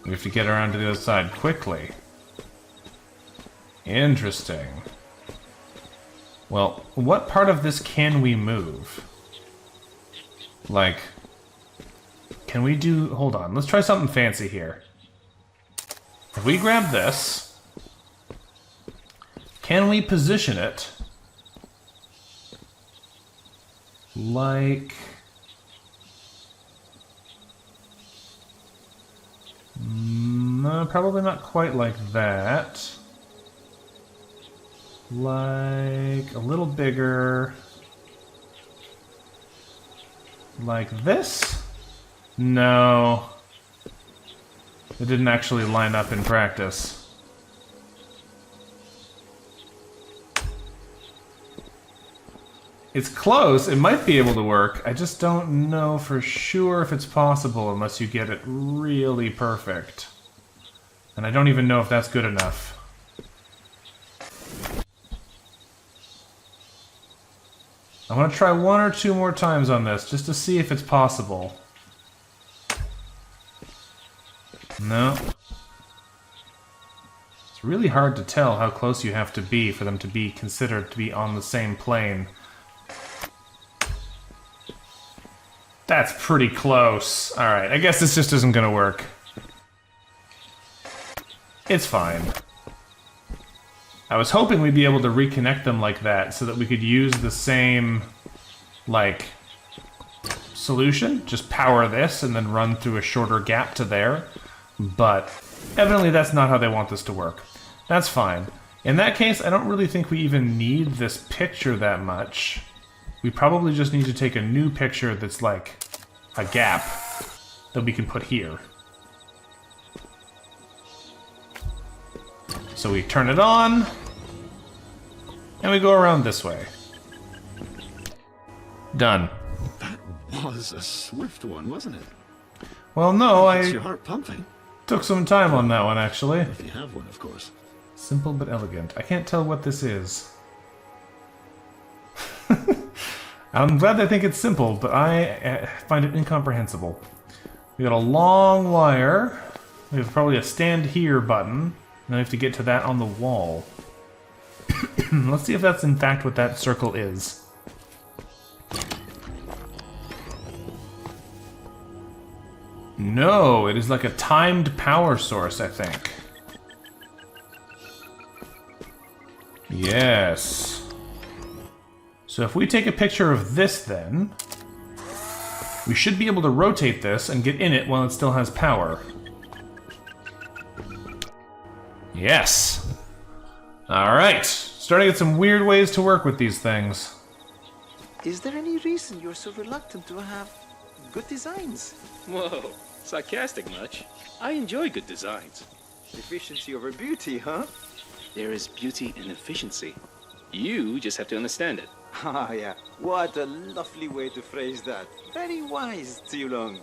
We have to get around to the other side quickly. Interesting. Well, what part of this can we move? Like, can we do... Hold on, let's try something fancy here. If we grab this, can we position it like... No, probably not quite like that. Like a little bigger. Like this? No. It didn't actually line up in practice. It's close. It might be able to work. I just don't know for sure if it's possible unless you get it really perfect. And I don't even know if that's good enough. I want to try 1 or 2 more times on this just to see if it's possible. No. It's really hard to tell how close you have to be for them to be considered to be on the same plane. That's pretty close. Alright, I guess this just isn't gonna work. It's fine. I was hoping we'd be able to reconnect them like that so that we could use the same, like, solution. Just power this and then run through a shorter gap to there. But evidently that's not how they want this to work. That's fine. In that case, I don't really think we even need this picture that much. We probably just need to take a new picture that's like a gap that we can put here. So we turn it on, and we go around this way. Done. That was a swift one, wasn't it? Well, no, It's I your heart pumping. took some time on that one, actually. If you have one, of course. Simple but elegant. I can't tell what this is. I'm glad they think it's simple, but I find it incomprehensible. We got a long wire. We have probably a stand here button. And then we have to get to that on the wall. Let's see if that's in fact what that circle is. No, it is like a timed power source, I think. Yes. So if we take a picture of this then, we should be able to rotate this and get in it while it still has power. Yes. Alright. Starting to get some weird ways to work with these things. Is there any reason you're so reluctant to have good designs? Whoa, sarcastic much? I enjoy good designs. Efficiency over beauty, huh? There is beauty in efficiency. You just have to understand it. Ah, yeah. What a lovely way to phrase that. Very wise, Long.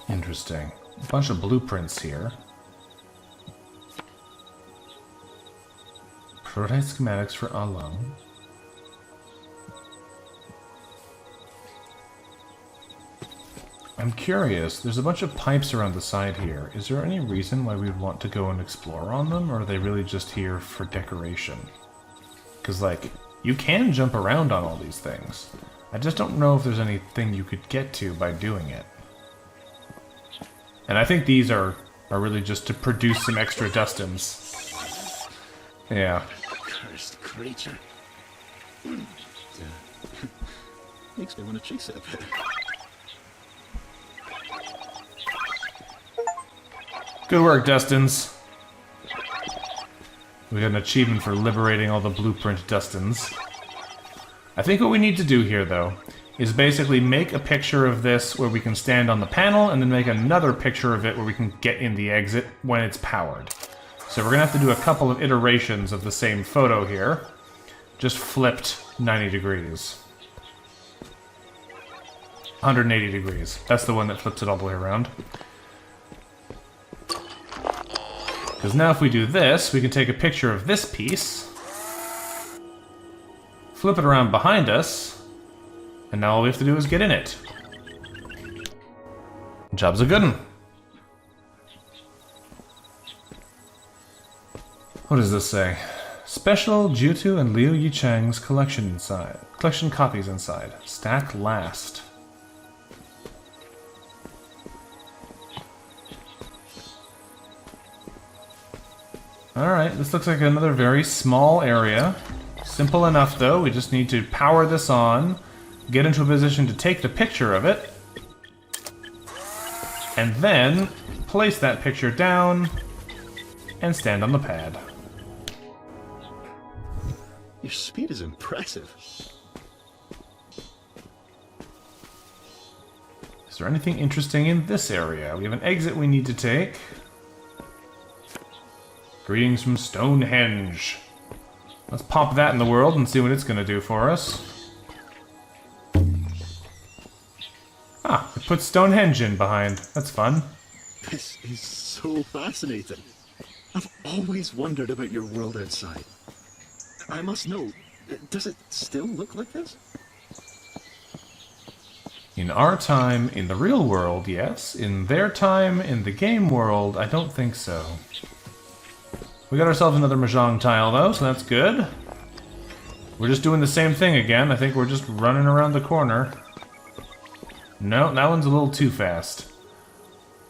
Interesting. A bunch of blueprints here. Prototype schematics for Alum. I'm curious, there's a bunch of pipes around the side here. Is there any reason why we'd want to go and explore on them, or are they really just here for decoration? Because, like, you can jump around on all these things. I just don't know if there's anything you could get to by doing it. And I think these are really just to produce some extra Dustins. Yeah. Cursed creature. Makes me want to chase it a bit. Good work, Dustins. We got an achievement for liberating all the blueprint Dustins. I think what we need to do here, though, is basically make a picture of this where we can stand on the panel, and then make another picture of it where we can get in the exit when it's powered. So we're going to have to do a couple of iterations of the same photo here, just flipped 90 degrees. 180 degrees. That's the one that flips it all the way around. Because now if we do this, we can take a picture of this piece, flip it around behind us, and now all we have to do is get in it. Job's a good one. What does this say? Special Jiutu and Liu Yicheng's collection inside. Collection copies inside. Stack last. Alright, this looks like another very small area. Simple enough, though. We just need to power this on, get into a position to take the picture of it, and then place that picture down and stand on the pad. Your speed is impressive. Is there anything interesting in this area? We have an exit we need to take. Greetings from Stonehenge. Let's pop that in the world and see what it's going to do for us. Ah, it puts Stonehenge in behind. That's fun. This is so fascinating. I've always wondered about your world outside. I must know, does it still look like this? In our time, in the real world, yes. In their time, in the game world, I don't think so. We got ourselves another Mahjong tile, though, so that's good. We're just doing the same thing again. I think we're just running around the corner. No, that one's a little too fast.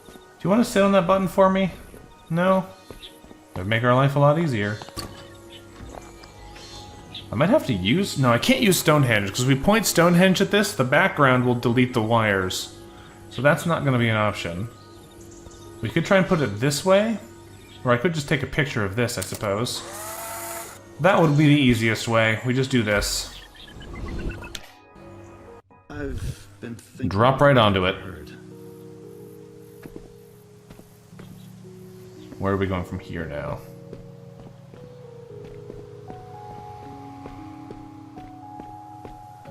Do you want to sit on that button for me? No? That would make our life a lot easier. I might have to use... No, I can't use Stonehenge, because if we point Stonehenge at this, the background will delete the wires. So that's not going to be an option. We could try and put it this way. Or I could just take a picture of this, I suppose. That would be the easiest way. We just do this. I've been thinking... Drop right onto it. Where are we going from here now?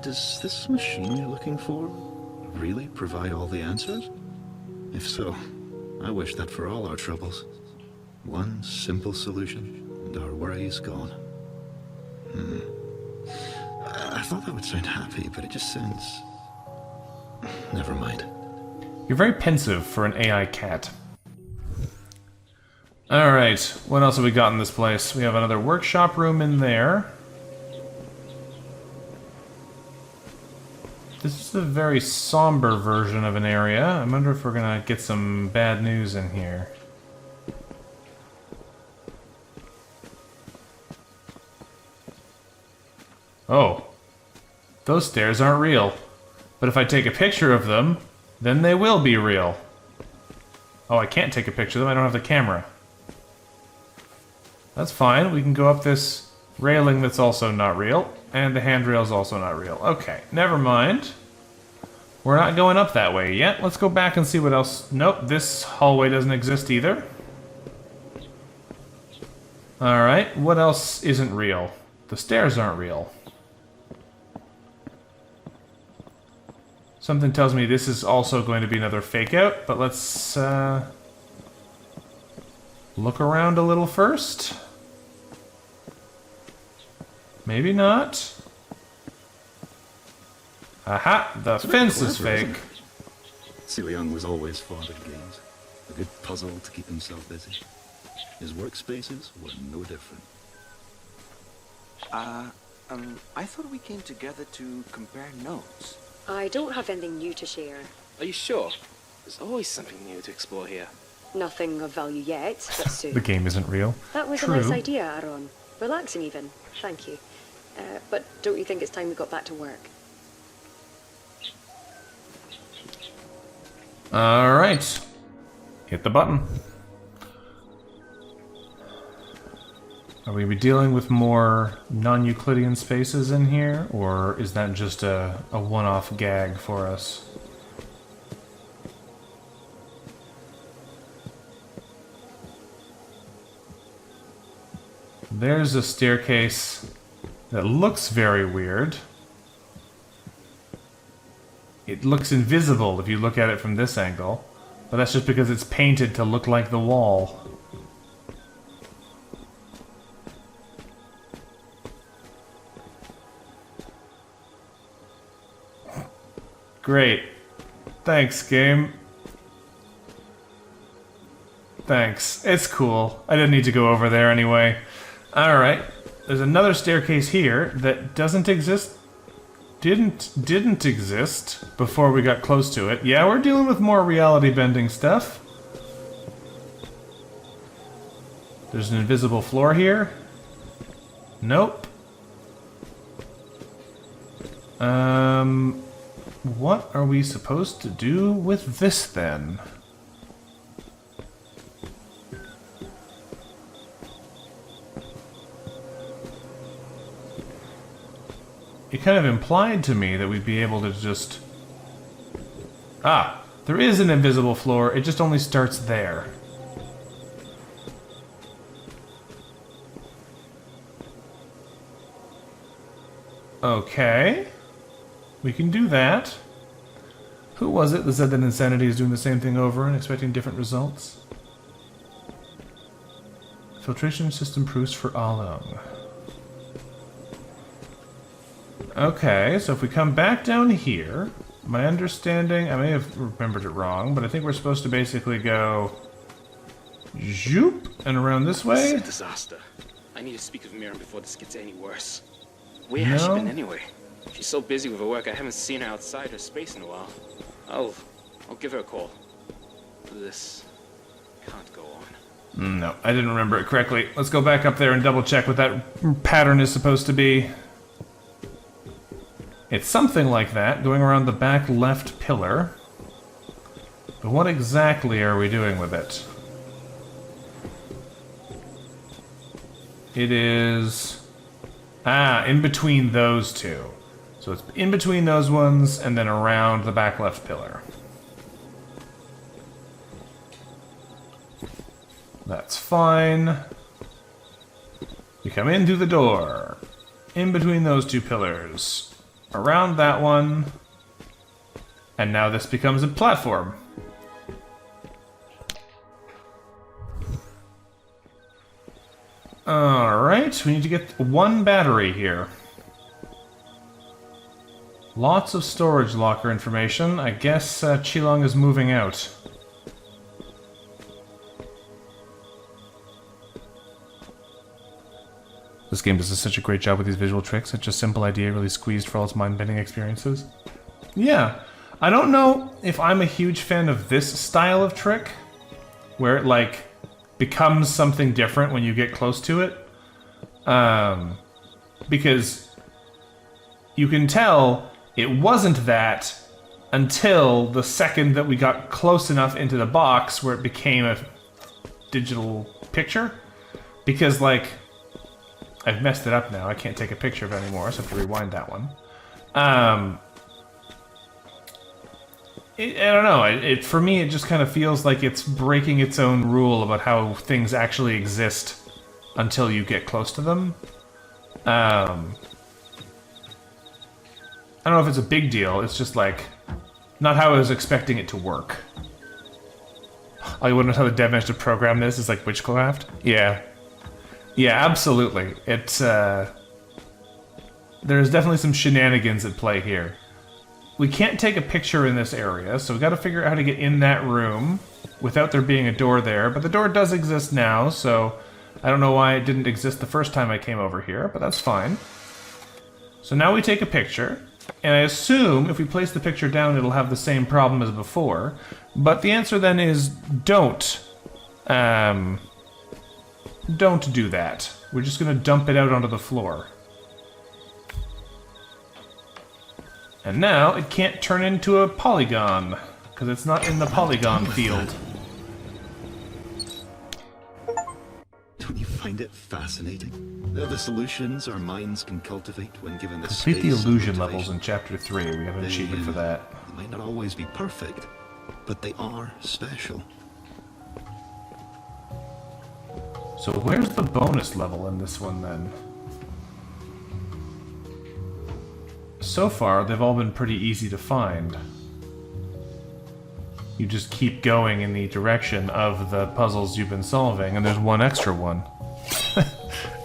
Does this machine you're looking for really provide all the answers? If so, I wish that for all our troubles. One simple solution, and our worry is gone. I thought that would sound happy, but it just sounds... Never mind. You're very pensive for an AI cat. Alright, what else have we got in this place? We have another workshop room in there. This is a very somber version of an area. I wonder if we're gonna get some bad news in here. Oh. Those stairs aren't real. But if I take a picture of them, then they will be real. Oh, I can't take a picture of them. I don't have the camera. That's fine. We can go up this railing that's also not real. And the handrail's also not real. Okay, never mind. We're not going up that way yet. Let's go back and see what else... Nope, this hallway doesn't exist either. Alright, what else isn't real? the stairs aren't real. Something tells me this is also going to be another fake out, but let's look around a little first. Maybe not. Aha! The fence is clever, isn't fake. Young was always fond of games. A good puzzle to keep himself busy. His workspaces were no different. I thought we came together to compare notes. I don't have anything new to share. Are you sure? There's always something new to explore here. Nothing of value yet, but soon. The game isn't real. That was True. a nice idea, Aaron. Relaxing even. Thank you. But don't you think it's time we got back to work? Alright. Hit the button. Are we dealing with more non-Euclidean spaces in here, or is that just a one-off gag for us? There's a staircase that looks very weird. It looks invisible if you look at it from this angle, but that's just because it's painted to look like the wall. Great. Thanks, game. Thanks. It's cool. I didn't need to go over there anyway. Alright. There's another staircase here that doesn't exist. Didn't exist before we got close to it. Yeah, we're dealing with more reality-bending stuff. There's an invisible floor here. Nope. What are we supposed to do with this then? It kind of implied to me that we'd be able to just... Ah, there is an invisible floor, it just only starts there. Okay. We can do that. Who was it that said that insanity is doing the same thing over and expecting different results? Filtration system proofs for Alung. Okay, so if we come back down here, my understanding, I may have remembered it wrong, but I think we're supposed to basically go zoop and around this way. This is a disaster. I need to speak with Miriam before this gets any worse. Where has she been anyway? She's so busy with her work, I haven't seen her outside her space in a while. I'll give her a call. This can't go on. No, I didn't remember it correctly. Let's go back up there and double check what that pattern is supposed to be. It's something like that, going around the back left pillar. But what exactly are we doing with it? It is... Ah, in between those two. So it's in between those ones and then around the back left pillar. That's fine. We come in through the door. In between those two pillars. Around that one. And now this becomes a platform. Alright, we need to get one battery here. Lots of storage locker information. I guess Qilong is moving out. This game does such a great job with these visual tricks. Such a simple idea really squeezed for all its mind-bending experiences. Yeah. I don't know if I'm a huge fan of this style of trick, where it, like, becomes something different when you get close to it. Because you can tell it wasn't that until the second that we got close enough into the box where it became a digital picture. Because, like, I've messed it up now. I can't take a picture of it anymore, so I have to rewind that one. I don't know. For me, it just kind of feels like it's breaking its own rule about how things actually exist until you get close to them. I don't know if it's a big deal. It's just like not how I was expecting it to work. Oh, you wouldn't know how the dev managed to program this? It's like witchcraft? Yeah. Yeah, absolutely. It's, there's definitely some shenanigans at play here. We can't take a picture in this area, so we gotta figure out how to get in that room without there being a door there. But the door does exist now, so I don't know why it didn't exist the first time I came over here, but that's fine. So now we take a picture. And I assume if we place the picture down, it'll have the same problem as before. But the answer then is don't. Don't do that. We're just going to dump it out onto the floor. And now it can't turn into a polygon, because it's not in the polygon field. Don't you find it fascinating? They're the solutions our minds can cultivate when given the Complete the space and illusion motivation. levels in Chapter 3. We have an achievement for that. They might not always be perfect, but they are special. So where's the bonus level in this one, then? So far, they've all been pretty easy to find. You just keep going in the direction of the puzzles you've been solving, and there's one extra one.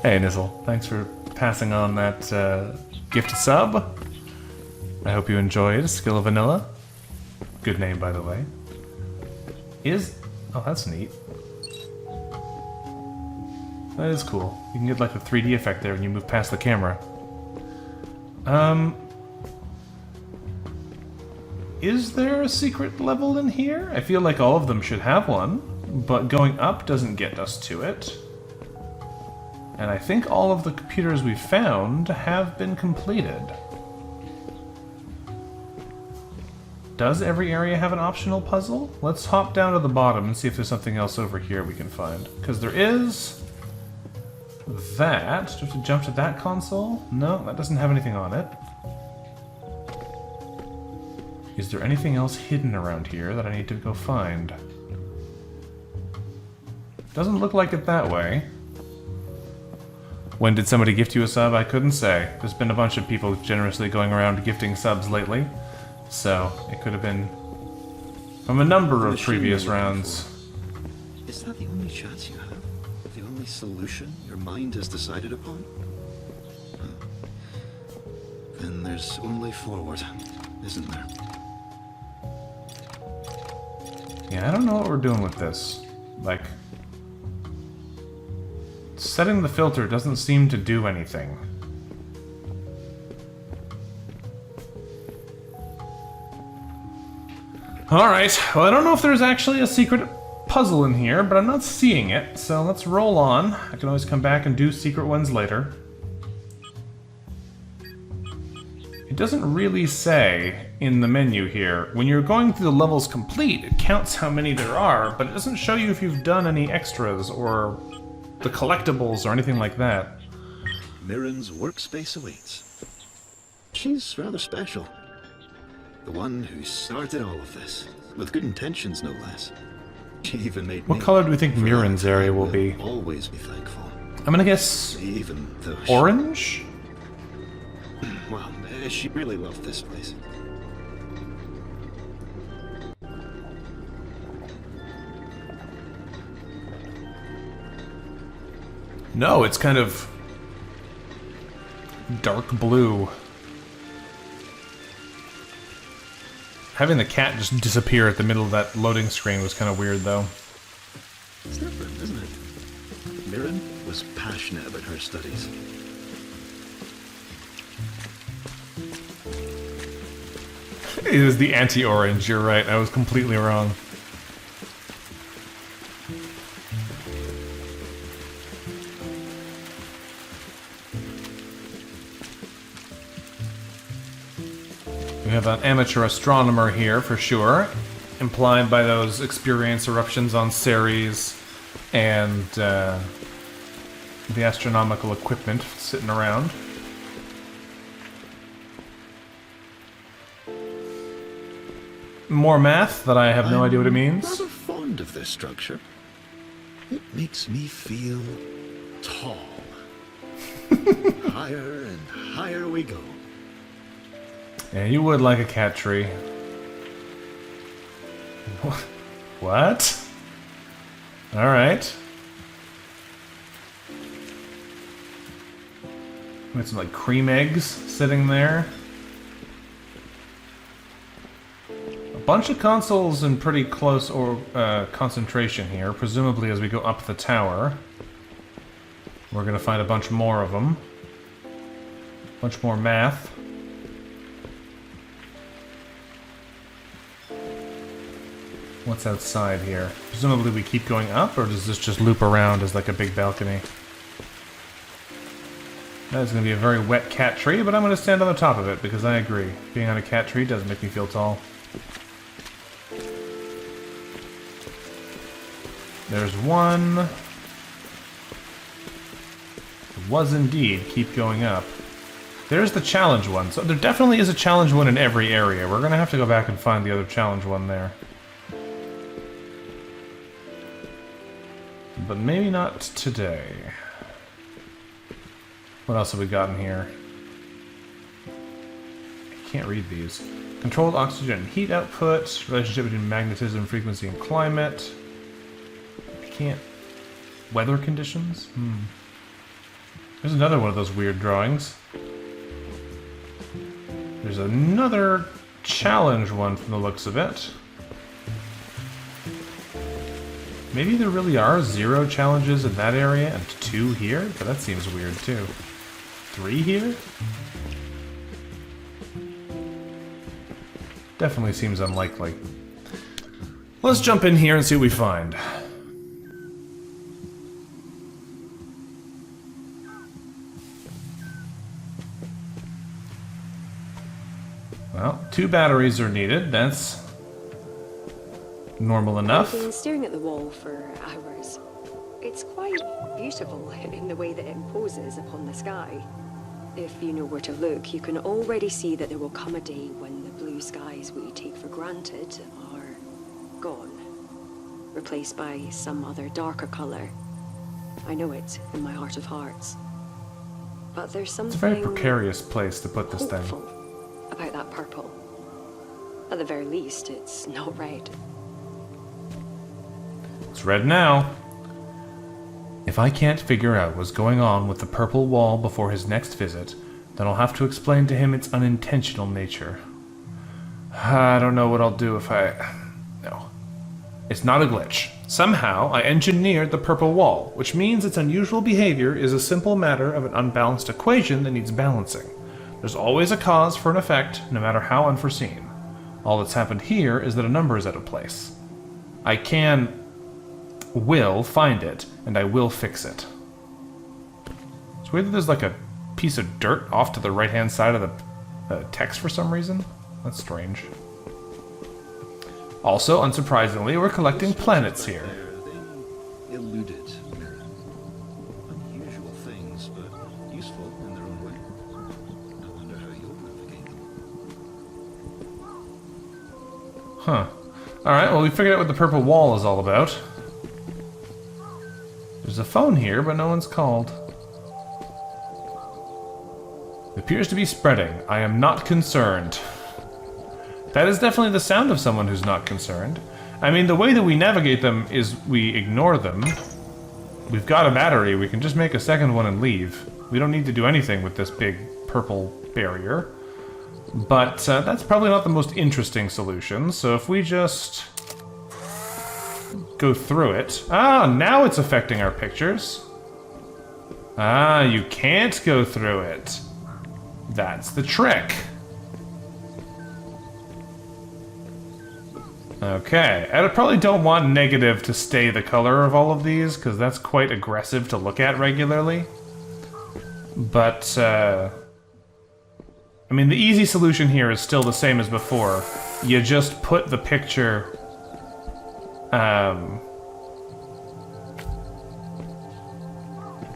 Hey, Nizzle, thanks for passing on that gifted sub. I hope you enjoyed Skill of Vanilla. Good name, by the way. Oh, that's neat. That is cool. You can get like a 3D effect there when you move past the camera. Is there a secret level in here? I feel like all of them should have one, but going up doesn't get us to it. And I think all of the computers we've found have been completed. Does every area have an optional puzzle? Let's hop down to the bottom and see if there's something else over here we can find. Because there is... that. Do we have to jump to that console? No, that doesn't have anything on it. Is there anything else hidden around here that I need to go find? Doesn't look like it that way. When did somebody gift you a sub? I couldn't say. There's been a bunch of people generously going around gifting subs lately. So, it could have been from a number of previous rounds. Is that the only chance you have? The only solution your mind has decided upon? Then there's only forward, isn't there? Yeah, I don't know what we're doing with this. Like, setting the filter doesn't seem to do anything. Alright, well I don't know if there's actually a secret puzzle in here, but I'm not seeing it, so let's roll on. I can always come back and do secret ones later. It doesn't really say in the menu here. When you're going through the levels complete, it counts how many there are, but it doesn't show you if you've done any extras or the collectibles or anything like that. Mirren's workspace awaits. She's rather special. The one who started all of this, with good intentions no less. She even made What me, color do we think for Mirren's that, area I will be? Always be thankful. I'm gonna guess Even though orange? Well, she really loved this place. No, it's kind of dark blue. Having the cat just disappear at the middle of that loading screen was kind of weird, though. It's different, isn't it? Mirren was passionate about her studies. It is the anti-orange, you're right, I was completely wrong. We have an amateur astronomer here, for sure, implied by those experience eruptions on Ceres and the astronomical equipment sitting around. More math that I have no idea what it means. I'm rather fond of this structure. It makes me feel tall. Higher and higher we go. Yeah, you would like a cat tree. What? Alright. Got some like cream eggs sitting there. A bunch of consoles in pretty close concentration here, presumably as we go up the tower. We're gonna find a bunch more of them. Bunch more math. What's outside here? Presumably we keep going up, or does this just loop around as like a big balcony? That is going to be a very wet cat tree, but I'm going to stand on the top of it because I agree. Being on a cat tree does make me feel tall. There's one. It was indeed keep going up. There's the challenge one. So there definitely is a challenge one in every area. We're going to have to go back and find the other challenge one there. But maybe not today. What else have we got in here? I can't read these. Controlled oxygen and heat output, relationship between magnetism, frequency, and climate. I can't... Weather conditions? There's another one of those weird drawings. There's another challenge one from the looks of it. Maybe there really are 0 challenges in that area and 2 here? But that seems weird too. 3 here? Definitely seems unlikely. Let's jump in here and see what we find. Well, 2 batteries are needed. That's normal enough. I've been staring at the wall for hours. It's quite beautiful in the way that it imposes upon the sky. If you know where to look, you can already see that there will come a day when the blue skies we take for granted are gone, replaced by some other darker color. I know it in my heart of hearts. But there's something It's a very precarious place to put this thing. hopeful about that purple. At the very least, it's not red. It's red now. If I can't figure out what's going on with the purple wall before his next visit, then I'll have to explain to him its unintentional nature. I don't know what I'll do if I... No. It's not a glitch. Somehow, I engineered the purple wall, which means its unusual behavior is a simple matter of an unbalanced equation that needs balancing. There's always a cause for an effect, no matter how unforeseen. All that's happened here is that a number is out of place. I will find it, and I will fix it. It's weird that there's like a piece of dirt off to the right-hand side of the text for some reason. That's strange. Also, unsurprisingly, we're collecting planets here. They eluded Mirren. Unusual things, but useful in their own way. I wonder how you'll navigate them. Huh. Alright, well we figured out what the purple wall is all about. There's a phone here, but no one's called. It appears to be spreading. I am not concerned. That is definitely the sound of someone who's not concerned. I mean, the way that we navigate them is we ignore them. We've got a battery, we can just make a second one and leave. We don't need to do anything with this big purple barrier. But that's probably not the most interesting solution, so if we just go through it... Ah, now it's affecting our pictures. Ah, you can't go through it. That's the trick. Okay, I probably don't want negative to stay the color of all of these, because that's quite aggressive to look at regularly. But, I mean, the easy solution here is still the same as before. You just put the picture...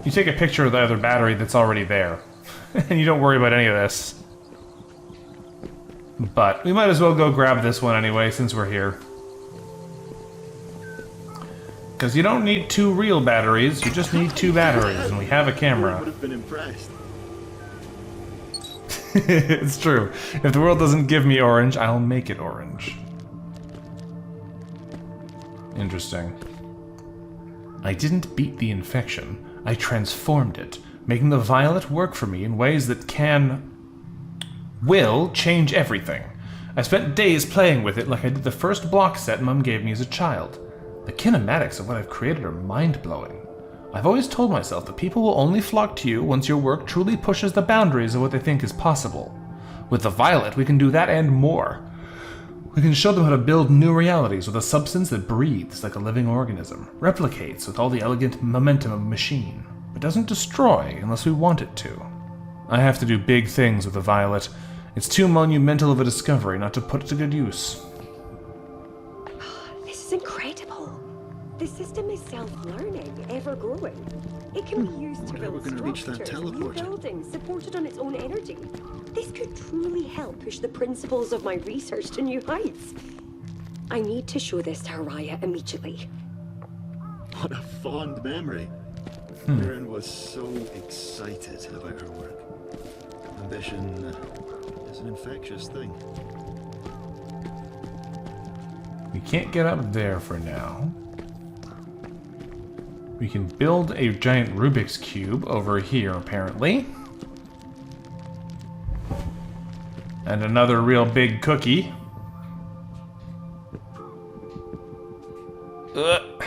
you take a picture of the other battery that's already there. And you don't worry about any of this. But we might as well go grab this one anyway, since we're here. Because you don't need 2 real batteries, you just need 2 batteries, and we have a I camera. would have been impressed. It's true. If the world doesn't give me orange, I'll make it orange. Interesting. I didn't beat the infection. I transformed it, making the violet work for me in ways that will change everything. I spent days playing with it like I did the first block set Mum gave me as a child. The kinematics of what I've created are mind-blowing. I've always told myself that people will only flock to you once your work truly pushes the boundaries of what they think is possible. With the violet, we can do that and more. We can show them how to build new realities with a substance that breathes like a living organism, replicates with all the elegant momentum of a machine, but doesn't destroy unless we want it to. I have to do big things with the violet. It's too monumental of a discovery not to put it to good use. This is incredible. The system is self-learning, ever-growing. It can be used to Wonder how build we're gonna reach that structures, new teleporter. buildings supported on its own energy. This could truly help push the principles of my research to new heights. I need to show this to Haraya immediately. What a fond memory. Mirren was so excited about her work. Ambition is an infectious thing. We can't get up there for now. We can build a giant Rubik's Cube over here, apparently. And another real big cookie. Ugh.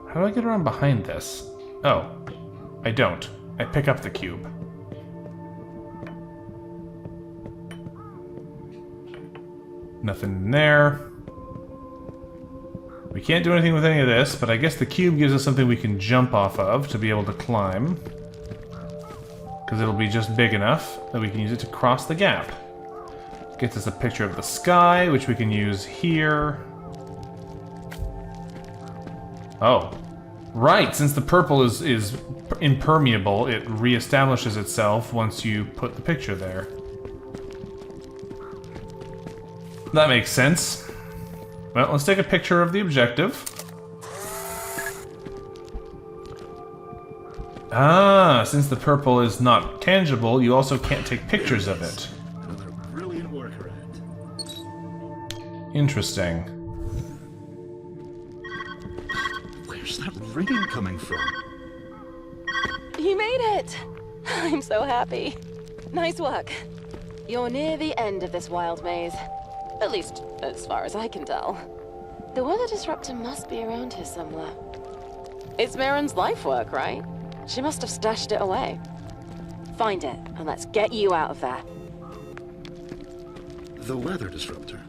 How do I get around behind this? Oh, I don't. I pick up the cube. Nothing in there. We can't do anything with any of this, but I guess the cube gives us something we can jump off of to be able to climb. Because it'll be just big enough that we can use it to cross the gap. Gets us a picture of the sky, which we can use here. Oh. Right, since the purple is impermeable, it reestablishes itself once you put the picture there. That makes sense. Well, let's take a picture of the objective. Ah, since the purple is not tangible, you also can't take pictures of it. Another brilliant workaround. Interesting. Where's that ringing coming from? You made it! I'm so happy. Nice work. You're near the end of this wild maze. At least, as far as I can tell. The weather disruptor must be around here somewhere. It's Mirren's life work, right? She must have stashed it away. Find it, and let's get you out of there. The weather disruptor.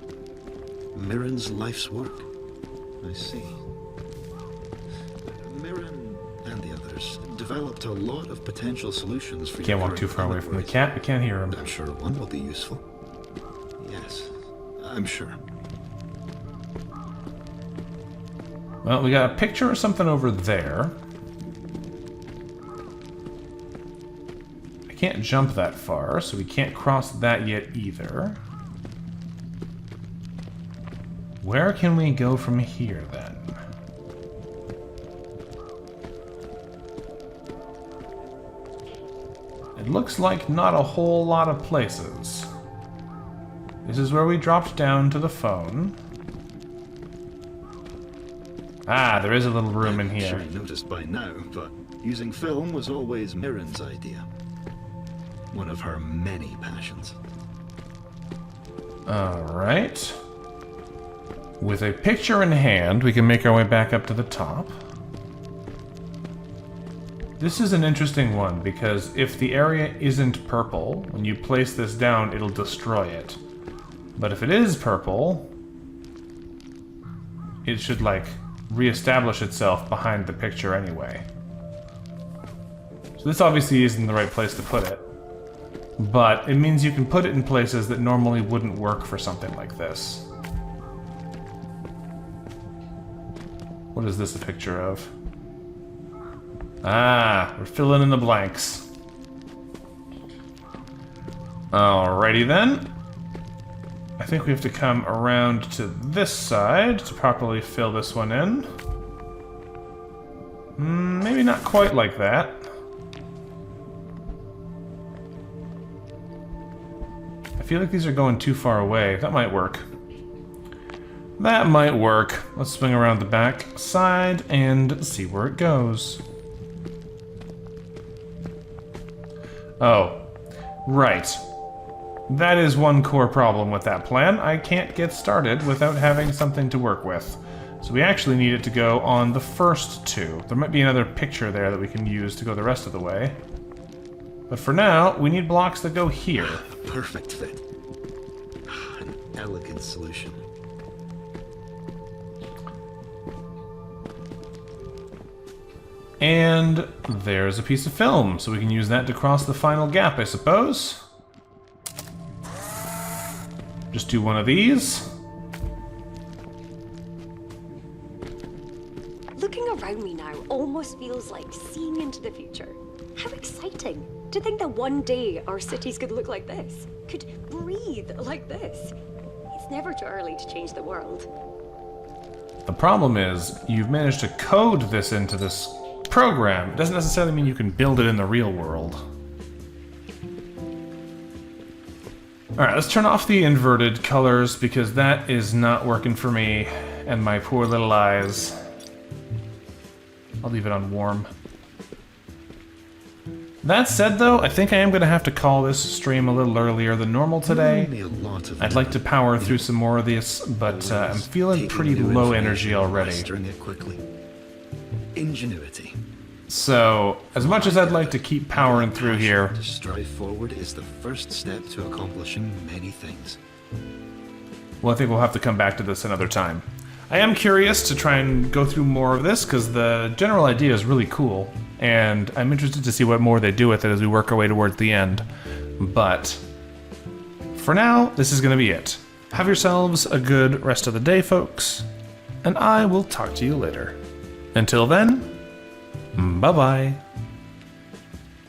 Mirren's life's work. I see. Mirren and the others developed a lot of potential solutions for Can't your walk too current far away from the worries. cat, we can't hear him. I'm sure one will be useful. Yes, I'm sure. Well, we got a picture or something over there. I can't jump that far, so we can't cross that yet either. Where can we go from here, then? It looks like not a whole lot of places. This is where we dropped down to the phone. Ah, there is a little room in I'm sure here. you noticed by now, but using film was always Mirren's idea. One of her many passions. Alright. With a picture in hand, we can make our way back up to the top. This is an interesting one, because if the area isn't purple, when you place this down, it'll destroy it. But if it is purple, it should, like, reestablish itself behind the picture anyway. So this obviously isn't the right place to put it. But it means you can put it in places that normally wouldn't work for something like this. What is this a picture of? Ah, we're filling in the blanks. Alrighty then. I think we have to come around to this side to properly fill this one in. Maybe not quite like that. I feel like these are going too far away. That might work. That might work. Let's swing around the back side and see where it goes. Oh, right. That is one core problem with that plan. I can't get started without having something to work with. So we actually need it to go on the first two. There might be another picture there that we can use to go the rest of the way. But for now, we need blocks that go here. Perfect fit. An elegant solution. And there's a piece of film, so we can use that to cross the final gap, I suppose. Just do one of these. Looking around me now almost feels like seeing into the future. How exciting! To think that one day our cities could look like this, could breathe like this. It's never too early to change the world. The problem is, you've managed to code this into this program. It doesn't necessarily mean you can build it in the real world. Alright, let's turn off the inverted colors because that is not working for me and my poor little eyes. I'll leave it on warm. That said, though, I think I am going to have to call this stream a little earlier than normal today. I'd like to power through some more of this, but I'm feeling pretty low energy already. It quickly. Ingenuity. So, as much as I'd like to keep powering through here, To strive forward is the first step to accomplishing many things. well, I think we'll have to come back to this another time. I am curious to try and go through more of this, because the general idea is really cool, and I'm interested to see what more they do with it as we work our way towards the end. But, for now, this is going to be it. Have yourselves a good rest of the day, folks, and I will talk to you later. Until then, bye-bye.